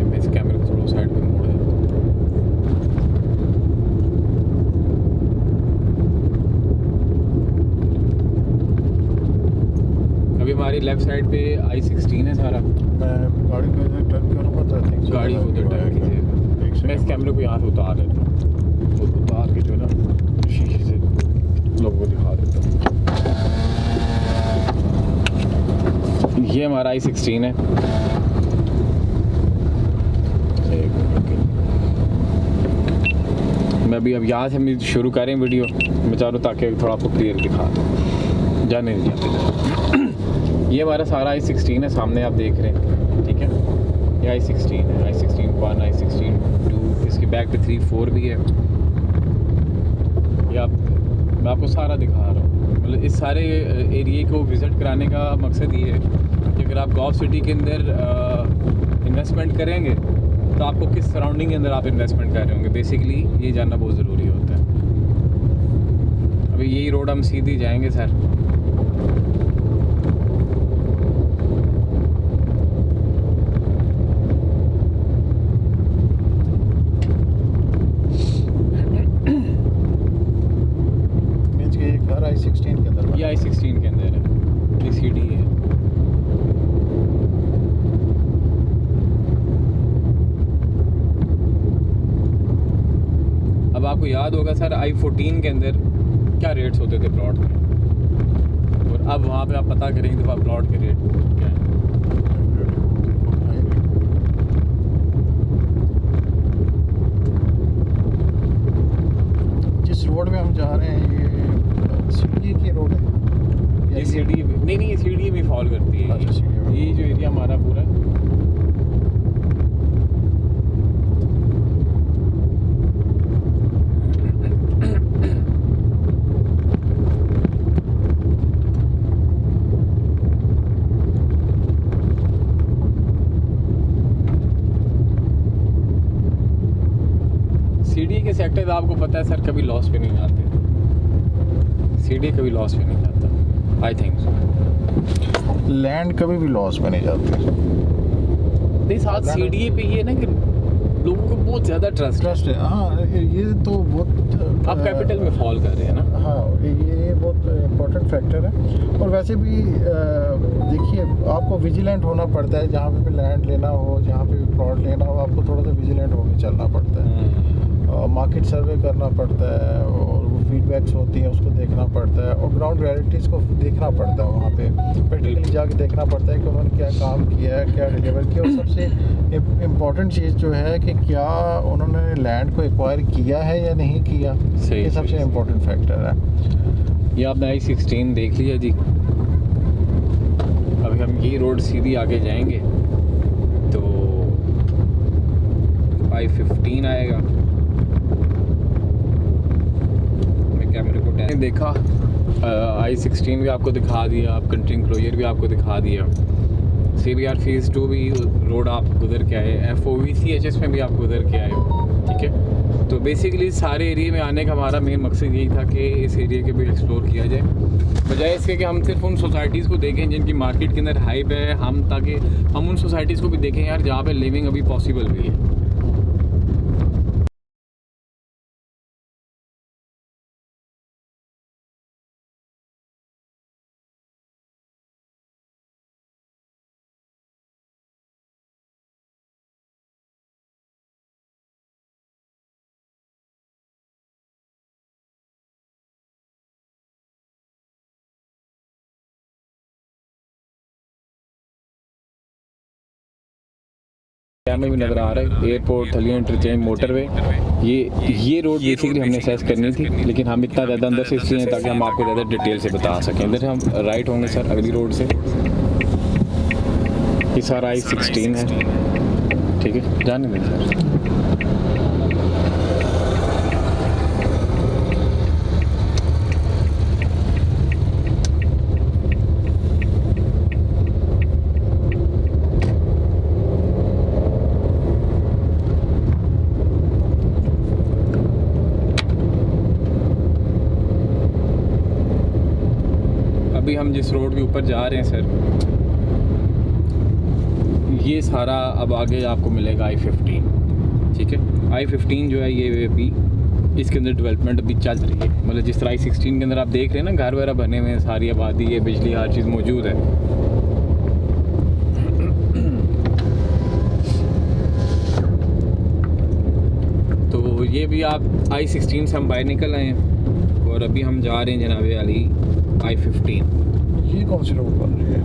मैं इस कैमरे को थोड़ा साइड पे मोड़ देता हूँ। अभी हमारी लेफ्ट साइड पे I-16 है सारा। मैं गाड़ी को इधर टर्न करूँगा तो आई थिंक गाड़ी को उधर टर्न कीजिए। मैं इस कैमरे को यहाँ से उतार देता हूँ, उतार के जो है ना शीशे से लोगों को दिखा देता हूँ। ये हमारा I-16 है। मैं अभी अब यहाँ से हम शुरू करें वीडियो, मैं चाह रहा हूँ ताकि थोड़ा आपको क्लियर दिखा दूँ। जाने नहीं जाते। ये हमारा सारा I-16 है, सामने आप देख रहे हैं। ठीक है, ये I-16 है, I-16-1, I-16-2, इसके बैक पे 3-4 भी है। ये मैं आपको सारा दिखा रहा हूँ। मतलब इस सारे एरिए को विज़िट कराने का मकसद ये है कि अगर आप गॉव सिटी के अंदर इन्वेस्टमेंट करेंगे तो आपको किस सराउंडिंग के अंदर आप इन्वेस्टमेंट कर रहे होंगे, बेसिकली ये जानना बहुत ज़रूरी होता है। अभी यही रोड हम सीधी जाएंगे सर। I-16 के अंदर, ये I-16 के अंदर है, ये CD है। अब आपको याद होगा सर I-14 के अंदर क्या रेट्स होते थे प्लॉट के, और अब वहाँ पे आप पता करेंगे तो प्लॉट के रेट क्या है। जिस रोड में हम जा रहे हैं ये सीडी की रोड है, ये CD नहीं, ये CD भी फॉल करती है। अच्छा, CD में। ये जो एरिया हमारा पूरा CD के सेक्टर आपको पता है सर कभी लॉस पे नहीं जाते। CD कभी लॉस पे नहीं जाता, आई थिंक सो। लैंड कभी भी लॉस में नहीं जाती। नहीं, साथ CDA पे ये ना कि लोगों को बहुत ज़्यादा ट्रस्ट है। हाँ, ये तो बहुत आप कैपिटल में फॉल कर रहे हैं ना। हाँ, ये बहुत इम्पोर्टेंट फैक्टर है। और वैसे भी देखिए, आपको विजिलेंट होना पड़ता है। जहाँ पे भी लैंड लेना हो, जहाँ पे भी प्लॉट लेना हो, आपको थोड़ा सा विजिलेंट होकर चलना पड़ता है। मार्केट सर्वे करना पड़ता है, और वो फीडबैक्स होती हैं उसको देखना पड़ता है, और ग्राउंड रियलिटीज़ को देखना पड़ता है। वहाँ पे प्रैक्टिकली जाके देखना पड़ता है कि उन्होंने क्या काम किया है, क्या डिलीवर किया। और सबसे इम्पॉर्टेंट चीज़ जो है कि क्या उन्होंने लैंड को एक्वायर किया है या नहीं किया, ये सबसे इम्पोर्टेंट फैक्टर है। ये आपने I-16 देख लिया जी। अभी हम यही रोड सीधी आगे जाएंगे तो I-15 आएगा। मैं कैमरे को देखा, I-16 भी आपको दिखा दिया, आप कंट्री इंक्लोजर भी आपको दिखा दिया, CBR फेज़ 2 भी रोड आप गुजर के आए, FOECHS में भी आप गुजर के आए हो। ठीक है, तो बेसिकली सारे एरिया में आने का हमारा मेन मकसद यही था कि इस एरिया के भी एक्सप्लोर किया जाए, बजाय इसके कि हम सिर्फ उन सोसाइटीज़ को देखें जिनकी मार्केट के अंदर हाइप है, ताकि हम उन सोसाइटीज़ को भी देखें यार जहाँ पे लिविंग अभी पॉसिबल भी है। कैमरे में नज़र आ रहा है एयरपोर्ट, थलिया इंटरचेंज, मोटरवे। ये रोड बेसिकली हमने असेस करनी थी, लेकिन हम इतना ज़्यादा अंदर से इसलिए हैं ताकि हम आपको ज़्यादा डिटेल से बता सकें। इधर से हम राइट होंगे सर अगली रोड से। ये सारा I-16 है, ठीक है, जाने दें सर। अभी हम जिस रोड के ऊपर जा रहे हैं सर, ये सारा अब आगे आपको मिलेगा I-15, ठीक है। I-15 जो है ये अभी इसके अंदर डेवलपमेंट अभी चल रही है। मतलब जिस तरह I-16 के अंदर आप देख रहे हैं ना, घर वगैरह बने हुए हैं, सारी आबादी है, बिजली, हर चीज़ मौजूद है। तो ये भी आप I-16 से हम बाहर निकल आए हैं और अभी हम जा रहे हैं जनाबे अली I-15। ये कौन सी रोड बन रही है?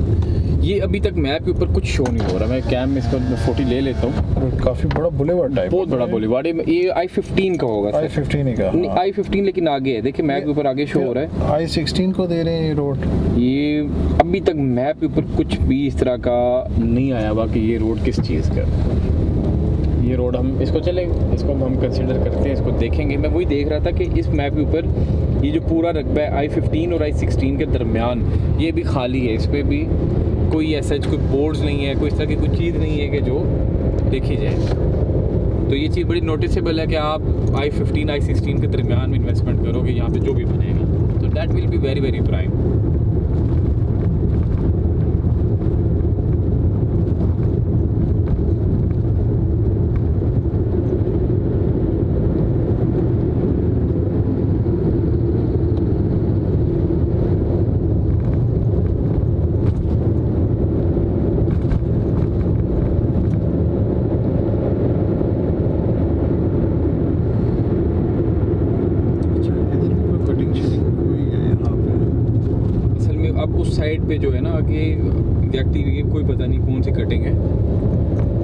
ये अभी तक मैप के ऊपर कुछ शो नहीं हो रहा। मैं कैम में इसका 40 ले लेता हूँ। काफ़ी बड़ा बुलेवार्ड टाइप, बहुत बड़ा बुलेवार्ड है। ये I-15 का होगा सर। I-15 ही का? नहीं, I-15 लेकिन आगे है, देखिए मैप के ऊपर आगे शो हो रहा है। I-16 को दे रहे हैं ये रोड। ये अभी तक मैप के ऊपर कुछ भी इस तरह का नहीं आया हुआ कि ये रोड किस चीज़ का। ये रोड हम इसको इसको हम कंसिडर करते हैं, इसको देखेंगे। मैं वही देख रहा था कि इस मैप के ऊपर ये जो पूरा रकबा है I-15 और I-16 के दरमियान, ये भी खाली है। इस पर भी कोई ऐसा कोई बोर्ड्स नहीं है, कोई इस तरह की कोई चीज़ नहीं है कि जो देखी जाए। तो ये चीज़ बड़ी नोटिसेबल है कि आप I-15 I-16 के दरमियान में इन्वेस्टमेंट करोगे, यहाँ पे जो भी बनेगा, तो that will be very very prime. Side पे जो है ना आगे एग्जैक्टली ये कोई पता नहीं कौन सी कटिंग है,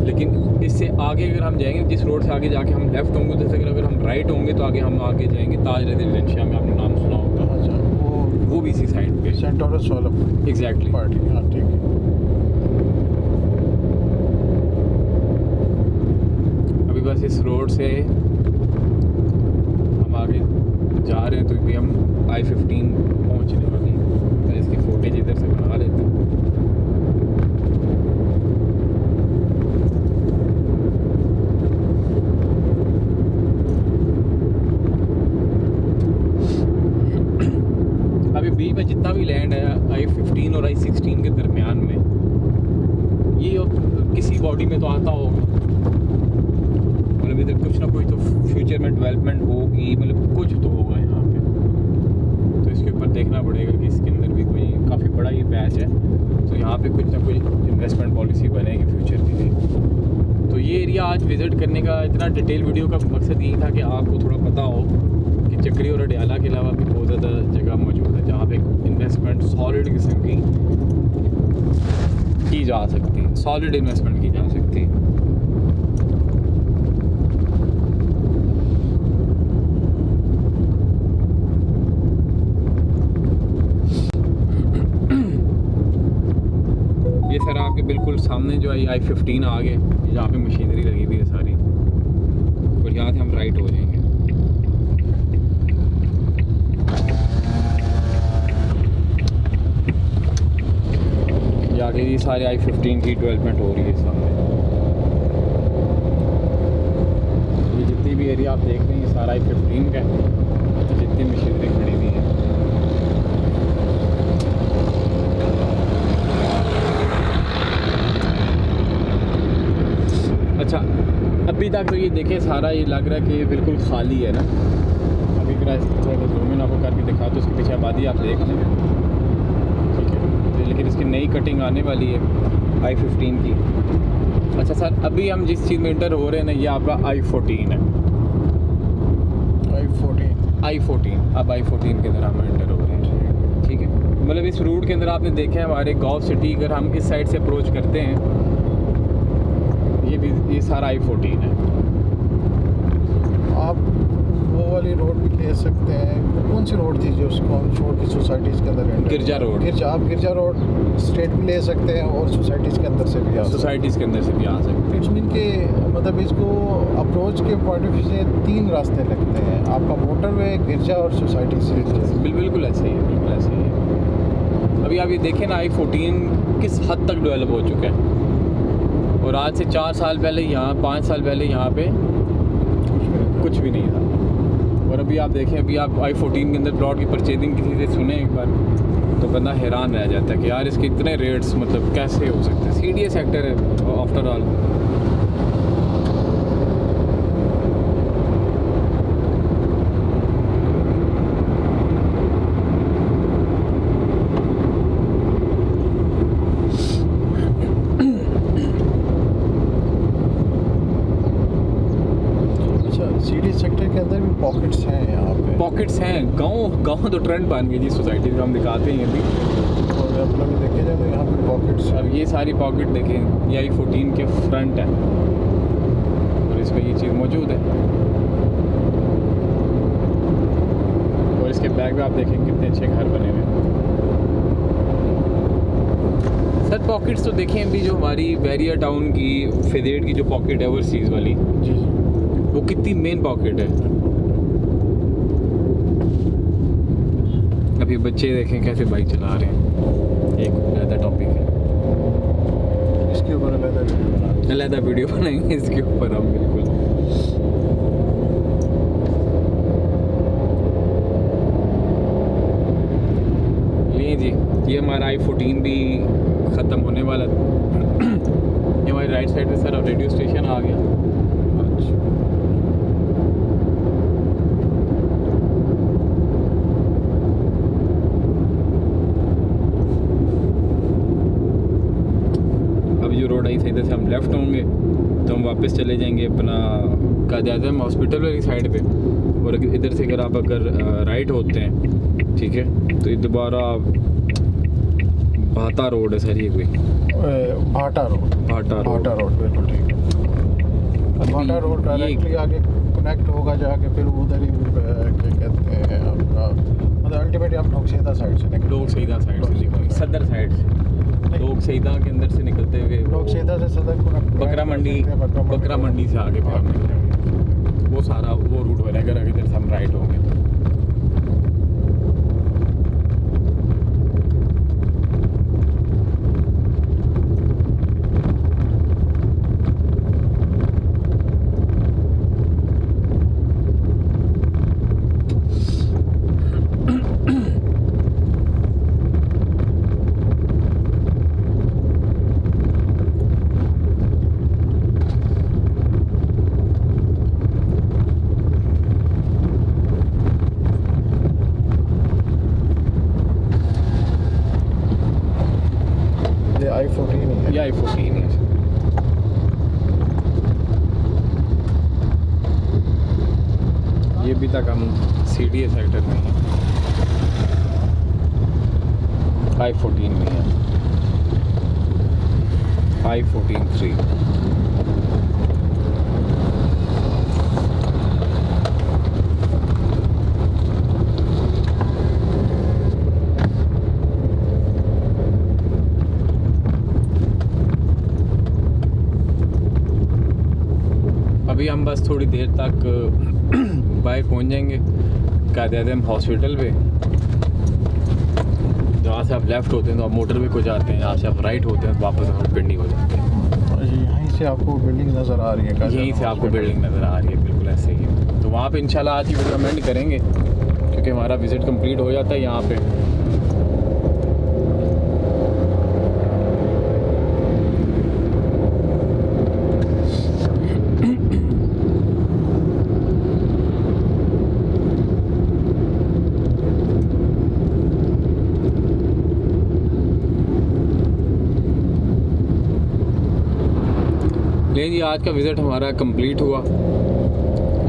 लेकिन इससे आगे अगर हम जाएंगे, जिस रोड से आगे जाके हम लेफ्ट होंगे, जैसे अगर हम राइट होंगे तो आगे हम आगे जाएंगे ताज रेजिडेंशिया में, आपने नाम सुना होगा। अच्छा, वो भी इसी साइड पे सेंट टॉरस वाला एग्जैक्टली पार्टी। हाँ ठीक है। अभी बस इस रोड से हम आगे जा रहे हैं तो भी हम I-15 पहुँचने वाले हैं। मैं इसकी फुटेज इधर से बना लेता हूँ। अभी बीच में जितना भी लैंड है I-15 और I-16 के दरमियान में, ये किसी बॉडी में तो आता होगा। मतलब इधर कुछ ना कुछ तो फ्यूचर में डेवलपमेंट होगी, मतलब कुछ तो होगा यहाँ पे। तो इसके ऊपर देखना पड़ेगा कि इसके अंदर भी कोई काफ़ी बड़ा ये पैच है, तो यहाँ पे कुछ ना कुछ इन्वेस्टमेंट पॉलिसी बनेगी फ्यूचर के लिए। तो ये एरिया आज विज़िट करने का इतना डिटेल वीडियो का मकसद यही था कि आपको थोड़ा पता हो कि चक्री और अडियाला के अलावा भी बहुत ज़्यादा जगह मौजूद है जहाँ पे इन्वेस्टमेंट सॉलिड किस्म की जा सकती है, सॉलिड इन्वेस्टमेंट की जा सकती है। ये सर आपके बिल्कुल सामने जो है I-15 आ गए, जहाँ पे मशीनरी लगी हुई है सारी, और यहाँ से हम राइट हो जाएंगे। आगे ये सारे I-15 की डेवलपमेंट हो रही है सामने। ये जितनी भी एरिया आप देख रहे हैं ये सारा I-15 का है, तो जितनी मशीनरी खड़ी हुई है। अच्छा, अभी तक तो ये देखें सारा ये लग रहा है कि बिल्कुल खाली है ना। अभी थोड़ा जूम इन आपको करके दिखा तो उसके पीछे आबादी आप देख लें, ठीक है। लेकिन इसकी नई कटिंग आने वाली है I-15 की। अच्छा सर, अभी हम जिस चीज़ में इंटर हो रहे हैं ना, ये आपका I-14 है। I-14 अब I-14 के अंदर हम एंटर हो रहे हैं, ठीक है। मतलब इस रूट के अंदर आपने देखा है हमारे गॉव सिटी, अगर हम इस साइड से अप्रोच करते हैं, ये अभी ये सारा I-14 है। आप वो वाली रोड भी ले सकते हैं। कौन सी रोड थी जो उसको हम छोड़ की सोसाइटीज़ के अंदर एंटर? गिरजा रोड। आप गिरजा रोड स्ट्रेट भी ले सकते हैं और सोसाइटीज़ के अंदर से भी आ सकते हैं। सोसाइटीज़ के अंदर से भी आ सकते हैं। इट्स मीन के मतलब इसको अप्रोच के पॉइंट ऑफ व्यू से 3 रास्ते लगते हैं आपका, मोटरवे, गिरजा और सोसाइटी से। बिल्कुल ऐसे ही है, बिल्कुल ऐसे ही है। अभी आप ये देखें ना, I-14 किस हद तक डेवलप हो चुका है, और आज से 4 साल पहले यहाँ, 5 साल पहले यहाँ पे कुछ भी नहीं था। और अभी आप देखें, अभी आप I-14 के अंदर प्लॉट की परचेजिंग किसी से सुने एक बार तो बंदा हैरान रह जाता है कि यार इसके इतने रेट्स मतलब कैसे हो सकते हैं। CDA सेक्टर है आफ्टर ऑल। CDA सेक्टर के अंदर भी पॉकेट्स हैं यहाँ पे। पॉकेट्स हैं, गांव तो ट्रेंड बन गई जी सोसाइटी में, हम दिखाते हैं अभी। और अपना भी देखे जाए तो यहाँ पे पॉकेट्स। अब ये सारी पॉकेट देखें, ये I-14 के फ्रंट है और इस पर ये चीज़ मौजूद है। और इसके बैक में आप देखें कितने अच्छे घर बने हुए हैं। सर पॉकेट्स तो देखें, अभी जो हमारी बैरियर टाउन की फेदेड की जो पॉकेट है ओवरसीज़ वाली, जी वो कितनी मेन पॉकेट है। अभी बच्चे देखें कैसे बाइक चला रहे हैं, एक अलग टॉपिक है, इसके ऊपर अलग वीडियो बनाएंगे इसके ऊपर हम। बिल्कुल लिए जी, ये हमारा I-14 भी ख़त्म होने वाला था। ये हमारी राइट साइड पे सर रेडियो स्टेशन आ गया। रोड आई सीधे से हम लेफ़्ट होंगे तो हम वापस चले जाएंगे अपना कायद-ए-आज़म हॉस्पिटल वाली साइड पे, और इधर से अगर राइट होते हैं, ठीक है, तो ये दोबारा भाटा रोड है सर, ये कोई भाटा रोड बिल्कुल ठीक है। भाटा रोड डायरेक्टली आगे कनेक्ट होगा जाके, फिर उधर ही क्या कहते हैं आपका, मतलब अल्टीमेटली आप लोकसेदा साइड से निकल, लोकसेदा साइड से निकल, सदर साइड से, लोकसेदा के अंदर से निकलते हुए लोकसेदा से सदर को बकरा मंडी से आगे फिर हम निकलेंगे। वो सारा वो रूट बनेगा, अगर इधर से हम राइट होंगे तो। ये I-14 है। ये अभी तक हम CDA सेक्टर में हैं, I-14 में है, I-14-3। अभी हम बस थोड़ी देर तक बाहर पहुंच जाएंगे कायद-ए-आज़म हॉस्पिटल पे। जहाँ से आप लेफ़्ट होते हैं तो आप मोटरवे को जाते हैं, यहाँ से आप राइट होते हैं तो वापस हम पिंडी हो जाते हैं। यहीं से आपको बिल्डिंग नज़र आ रही है, यहीं से आपको बिल्डिंग नज़र आ रही है, बिल्कुल ऐसे ही है। तो वहाँ पे इंशाल्लाह आज ही रिकमेंड करेंगे, क्योंकि हमारा विज़िट कंप्लीट हो जाता है यहाँ पे। नहीं जी, आज का विज़िट हमारा कंप्लीट हुआ।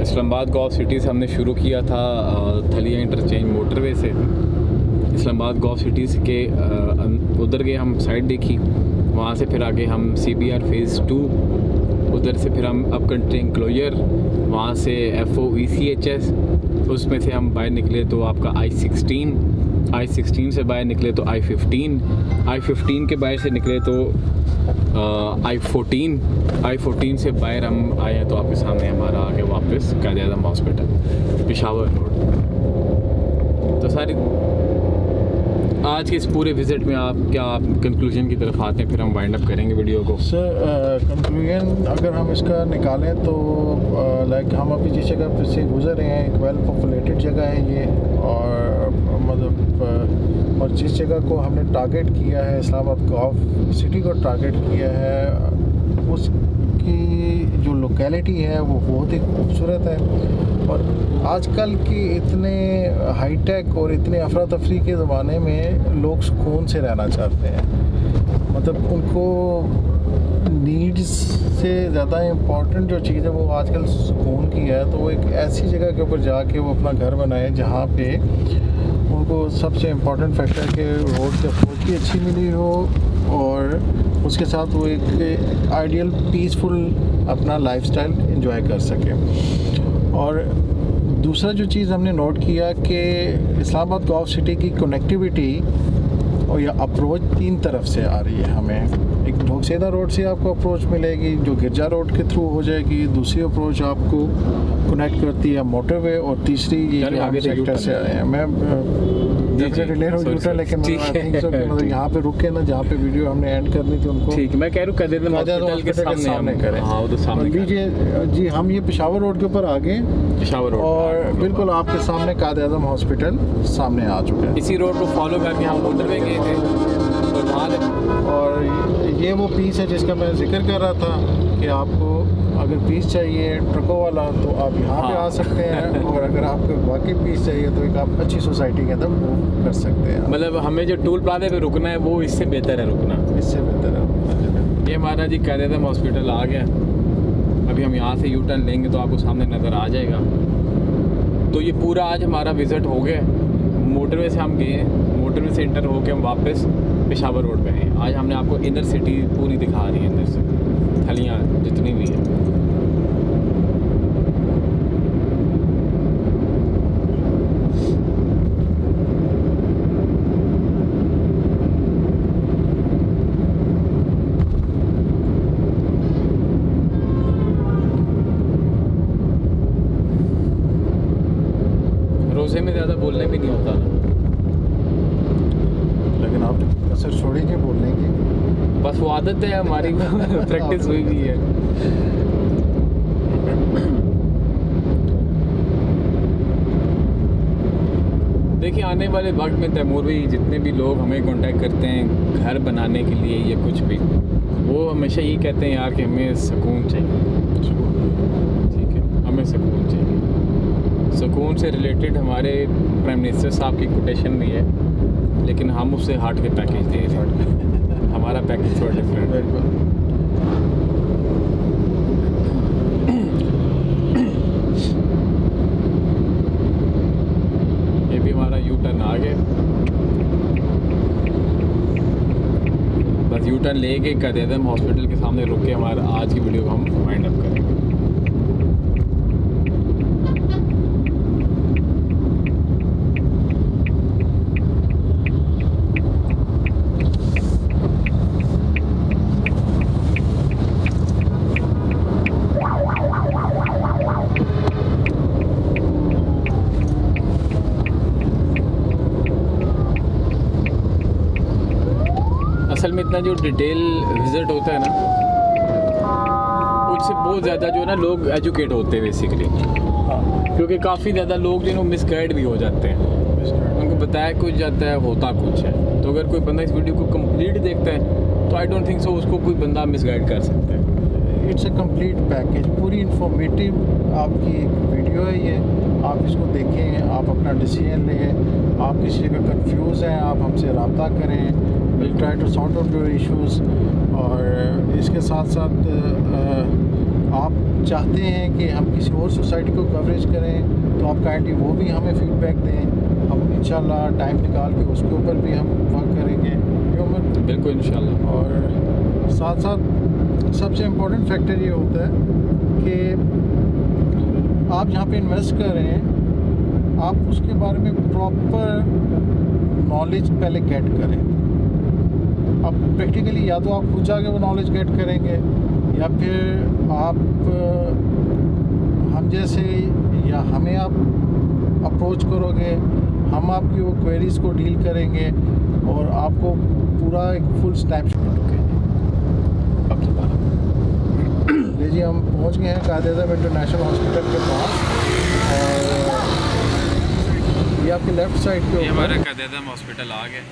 इस्लामाबाद गॉफ सिटी से हमने शुरू किया था थलिया इंटरचेंज मोटरवे से। इस्लामाबाद गॉफ सिटी के उधर गए, हम साइड देखी, वहाँ से फिर आगे हम CBR फेज़ 2 उधर से फिर हम अप कंट्री इंक्लोजर, वहाँ से FOECHS, उसमें से हम बाहर निकले तो आपका I-16 से बाहर निकले तो I-15 के बाहर से निकले तो I-14 से बाहर हम आए हैं तो आपके सामने हमारा आगे वापस कायद-ए-आज़म हॉस्पिटल पेशावर रोड। तो सारी आज के इस पूरे विज़िट में आप कंक्लूजन की तरफ आते हैं, फिर हम वाइंड अप करेंगे वीडियो को। सर कंक्लूजन अगर हम इसका निकालें तो लाइक हम अभी जिस जगह से गुजर रहे हैं एक वेल पॉपुलेटेड जगह है ये, और मतलब और जिस जगह को हमने टारगेट किया है, इस्लामाबाद गॉव सिटी को टारगेट किया है, उसकी जो लोकेलिटी है वो बहुत ही खूबसूरत है। और आजकल के इतने हाईटेक और इतने अफरा तफरी के ज़माने में लोग सुकून से रहना चाहते हैं, मतलब उनको नीड्स से ज़्यादा इम्पॉर्टेंट जो चीज़ है वो आजकल सुकून की है। तो वो एक ऐसी जगह के ऊपर जाके वो अपना घर बनाए जहाँ पे उनको सबसे इम्पॉर्टेंट फैक्टर के रोड की अप्रोच भी अच्छी मिली हो, और उसके साथ वो एक आइडियल पीसफुल अपना लाइफस्टाइल एंजॉय कर सके। और दूसरा जो चीज़ हमने नोट किया कि इस्लामाबाद गॉव सिटी की कनेक्टिविटी और या अप्रोच 3 तरफ से आ रही है। हमें एक ढोकसेदा रोड से आपको अप्रोच मिलेगी जो गिरजा रोड के थ्रू हो जाएगी, दूसरी अप्रोच आपको कनेक्ट करती है मोटरवे, और तीसरी ये आगे सेक्टर से आए हैं। मैं डेफिनेटली ले रहा हूँ लेकिन मतलब यहाँ पे रुके ना, जहाँ पे वीडियो हमने एंड करनी थी उनको, ठीक है, मैं कह रहा हूँ कायद-ए-आज़म हॉस्पिटल के सामने करें। हाँ, वो तो सामने लीजिए जी, हम ये पेशावर रोड के ऊपर आ गए, पेशावर रोड, और बिल्कुल आपके सामने कायद-ए-आज़म हॉस्पिटल सामने आ चुका है। इसी रोड को फॉलो करके हम मोटरवे गए थे और वहाँ, और ये वो पीस है जिसका मैं जिक्र कर रहा था कि आपको अगर पीस चाहिए ट्रकों वाला तो आप यहाँ पे आ सकते हैं, और अगर आपको वाकई पीस चाहिए तो एक आप अच्छी सोसाइटी के अंदर मूव कर सकते हैं। मतलब हमें जो टूल प्लाजा पे रुकना है वो इससे बेहतर है रुकना, इससे बेहतर है। ये हमारा जी कायद-ए-आज़म हॉस्पिटल आ गया। अभी हम यहाँ से यू टर्न लेंगे तो आपको सामने नज़र आ जाएगा। तो ये पूरा आज हमारा विज़िट हो गया। मोटरवे से हम गए, मोटरवे से इंटर होकर हम वापस पेशावर रोड पे हैं। आज हमने आपको इनर सिटी पूरी दिखा रही है, अंदर से थलियाँ जितनी भी हैं। रोज़े में ज़्यादा बोलने भी नहीं होता ना, लेकिन आप कसर छोड़ेंगे बोलने की, बस वो आदत है हमारी, प्रैक्टिस हुई भी है। देखिए आने वाले वक्त में तैमूर भाई जितने भी लोग हमें कांटेक्ट करते हैं घर बनाने के लिए या कुछ भी, वो हमेशा यही कहते हैं यार कि हमें सुकून चाहिए, ठीक है, हमें सुकून चाहिए। सुकून से रिलेटेड हमारे प्राइम मिनिस्टर साहब की कोटेशन भी है, लेकिन हम उससे हट के पैकेज दे रहे हैं। हमारा पैकेज थोड़ा डिफरेंट है। ये भी हमारा यू टर्न आ गया, बस यू टर्न लेके कायद-ए-आज़म हॉस्पिटल के सामने रुक के हमारा आज की वीडियो को हम वाइंड अप करेंगे। असल में इतना जो डिटेल विज़िट होता है ना, उससे बहुत ज़्यादा जो है ना लोग एजुकेट होते हैं बेसिकली, क्योंकि काफ़ी ज़्यादा लोग जो है मिसगाइड भी हो जाते हैं। उनको बताया कुछ जाता है, होता कुछ है। तो अगर कोई बंदा इस वीडियो को कंप्लीट देखता है तो आई डोंट थिंक सो उसको कोई बंदा मिसगाइड कर सकता है। इट्स अ कंप्लीट पैकेज, पूरी इंफॉर्मेटिव आपकी एक वीडियो है ये, आप इसको देखें, आप अपना डिसीजन लें। आप किसी जगह कंफ्यूज हैं, आप हमसे रब्ता करें, will try to sort out your issues. और इसके साथ साथ आप चाहते हैं कि हम किसी और सोसाइटी को कवरेज करें तो आप काइंडली वो भी हमें फीडबैक दें, हम इंशाल्लाह टाइम निकाल के उसके ऊपर भी हम वर्क करेंगे। बिल्कुल इंशाल्लाह। और साथ साथ सबसे इम्पोर्टेंट फैक्टर ये होता है कि आप जहाँ पे इन्वेस्ट कर रहे हैं आप उसके बारे में प्रॉपर नॉलेज पहले गेट करें। अब प्रैक्टिकली या तो आप खुद जाके वो नॉलेज गेट करेंगे या फिर आप हम जैसे या हमें आप अप्रोच करोगे, हम आपकी वो क्वेरीज़ को डील करेंगे और आपको पूरा एक फुल स्नैपशॉट ले जी। हम पहुंच गए हैं कायद-ए-आज़म इंटरनेशनल हॉस्पिटल के पास और ये आपके लेफ़्ट साइड पे ये हमारा कायद-ए-आज़म हॉस्पिटल आ गया।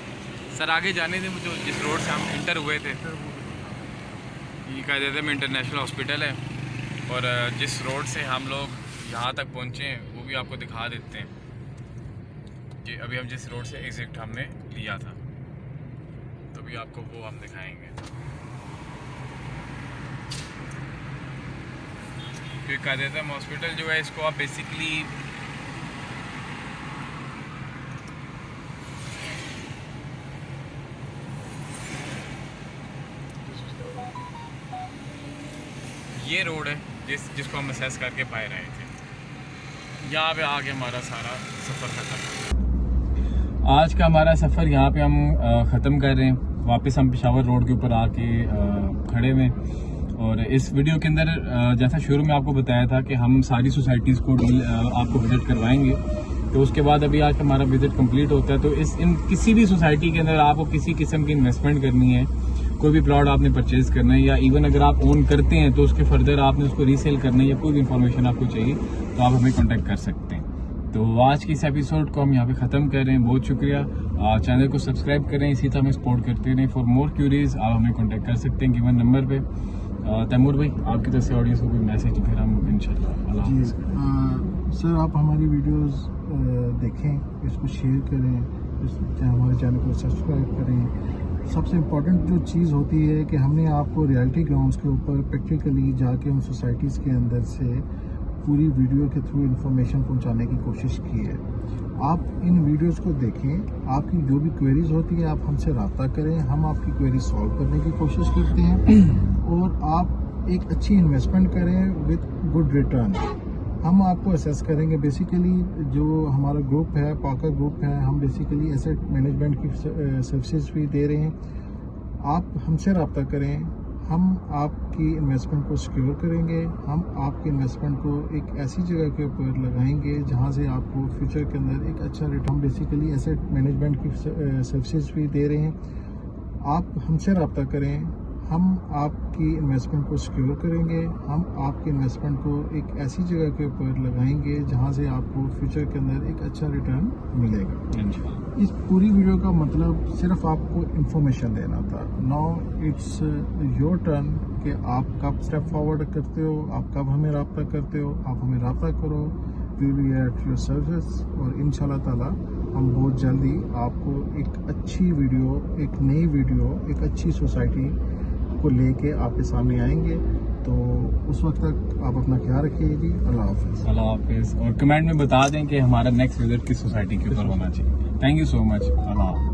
सर आगे जाने दें मुझे, जिस रोड से हम इंटर हुए थे ये कायद-ए-आज़म इंटरनेशनल हॉस्पिटल है और जिस रोड से हम लोग यहाँ तक पहुँचे हैं वो भी आपको दिखा देते हैं कि अभी हम जिस रोड से एग्जिट हमने लिया था, तो भी आपको वो हम दिखाएंगे। क्योंकि कायद-ए-आज़म हॉस्पिटल जो है इसको आप बेसिकली ये रोड है जिसको हम असेस करके बाहर आए थे। यहाँ पे आके हमारा सारा सफ़र ख़त्म। आज का हमारा सफ़र यहाँ पे हम ख़त्म कर रहे हैं। वापस हम पेशावर रोड के ऊपर आके खड़े हुए। और इस वीडियो के अंदर जैसा शुरू में आपको बताया था कि हम सारी सोसाइटीज़ को आपको विज़िट करवाएंगे, तो उसके बाद अभी आज हमारा विज़िट कंप्लीट होता है। तो किसी भी सोसाइटी के अंदर आपको किसी किस्म की इन्वेस्टमेंट करनी है, कोई भी प्लॉट आपने परचेज़ करना है या इवन अगर आप ओन करते हैं तो उसके फर्दर आपने उसको रीसेल करना है या कोई भी इन्फॉर्मेशन आपको चाहिए तो आप हमें कांटेक्ट कर सकते हैं। तो आज की इस एपिसोड को हम यहाँ पे ख़त्म कर रहे हैं। बहुत शुक्रिया। चैनल को सब्सक्राइब करें, इसी तरह हमें सपोर्ट करते रहें। फॉर मोर क्यूरीज आप हमें कांटेक्ट कर सकते हैं गिवन नंबर पे। तैमूर भाई आपकी तरफ से ऑडियंस को कोई मैसेज, फिर हम इंशाल्लाह अल्लाह हाफ़िज़। सर आप हमारी वीडियोस देखें, इसको शेयर करें, हमारे चैनल को सब्सक्राइब करें। सबसे इम्पोर्टेंट जो चीज़ होती है कि हमने आपको रियलिटी ग्राउंड्स के ऊपर प्रैक्टिकली जाके उन सोसाइटीज़ के अंदर से पूरी वीडियो के थ्रू इंफॉर्मेशन पहुंचाने की कोशिश की है। आप इन वीडियोस को देखें, आपकी जो भी क्वेरीज होती है आप हमसे रब्ता करें, हम आपकी क्वेरी सॉल्व करने की कोशिश करते हैं और आप एक अच्छी इन्वेस्टमेंट करें विद गुड रिटर्न। हम आपको असेस करेंगे। बेसिकली जो हमारा ग्रुप है, पाका ग्रुप है, हम बेसिकली एसेट मैनेजमेंट की सर्विसेज भी दे रहे हैं। आप हमसे रब्ता करें, हम आपकी इन्वेस्टमेंट को सिक्योर करेंगे। हम आपकी इन्वेस्टमेंट को एक ऐसी जगह के ऊपर लगाएंगे जहां से आपको फ्यूचर के अंदर एक अच्छा रिटर्न। बेसिकली एसेट मैनेजमेंट की सर्विसेज भी दे रहे हैं। आप हमसे रब्ता करें, हम आपकी इन्वेस्टमेंट को सिक्योर करेंगे। हम आपकी इन्वेस्टमेंट को एक ऐसी जगह के ऊपर लगाएंगे जहां से आपको फ्यूचर के अंदर एक अच्छा रिटर्न मिलेगा। इस पूरी वीडियो का मतलब सिर्फ आपको इंफॉर्मेशन देना था। नाउ इट्स योर टर्न कि आप कब स्टेप फॉरवर्ड करते हो, आप कब हमें रब्ता करते हो। आप हमें रब्ता करो, we will be at your service और इंशाल्लाह ताला हम बहुत जल्दी आपको एक अच्छी वीडियो, एक नई वीडियो, एक अच्छी सोसाइटी को लेके आपके सामने आएंगे। तो उस वक्त तक आप अपना ख्याल रखिए जी। अल्लाह हाफ़िज़। अल्लाह हाफ़िज़। और कमेंट में बता दें कि हमारा नेक्स्ट विजिट किस सोसाइटी के ऊपर होना चाहिए। Thank you so much. अल्लाह हाफ़िज़।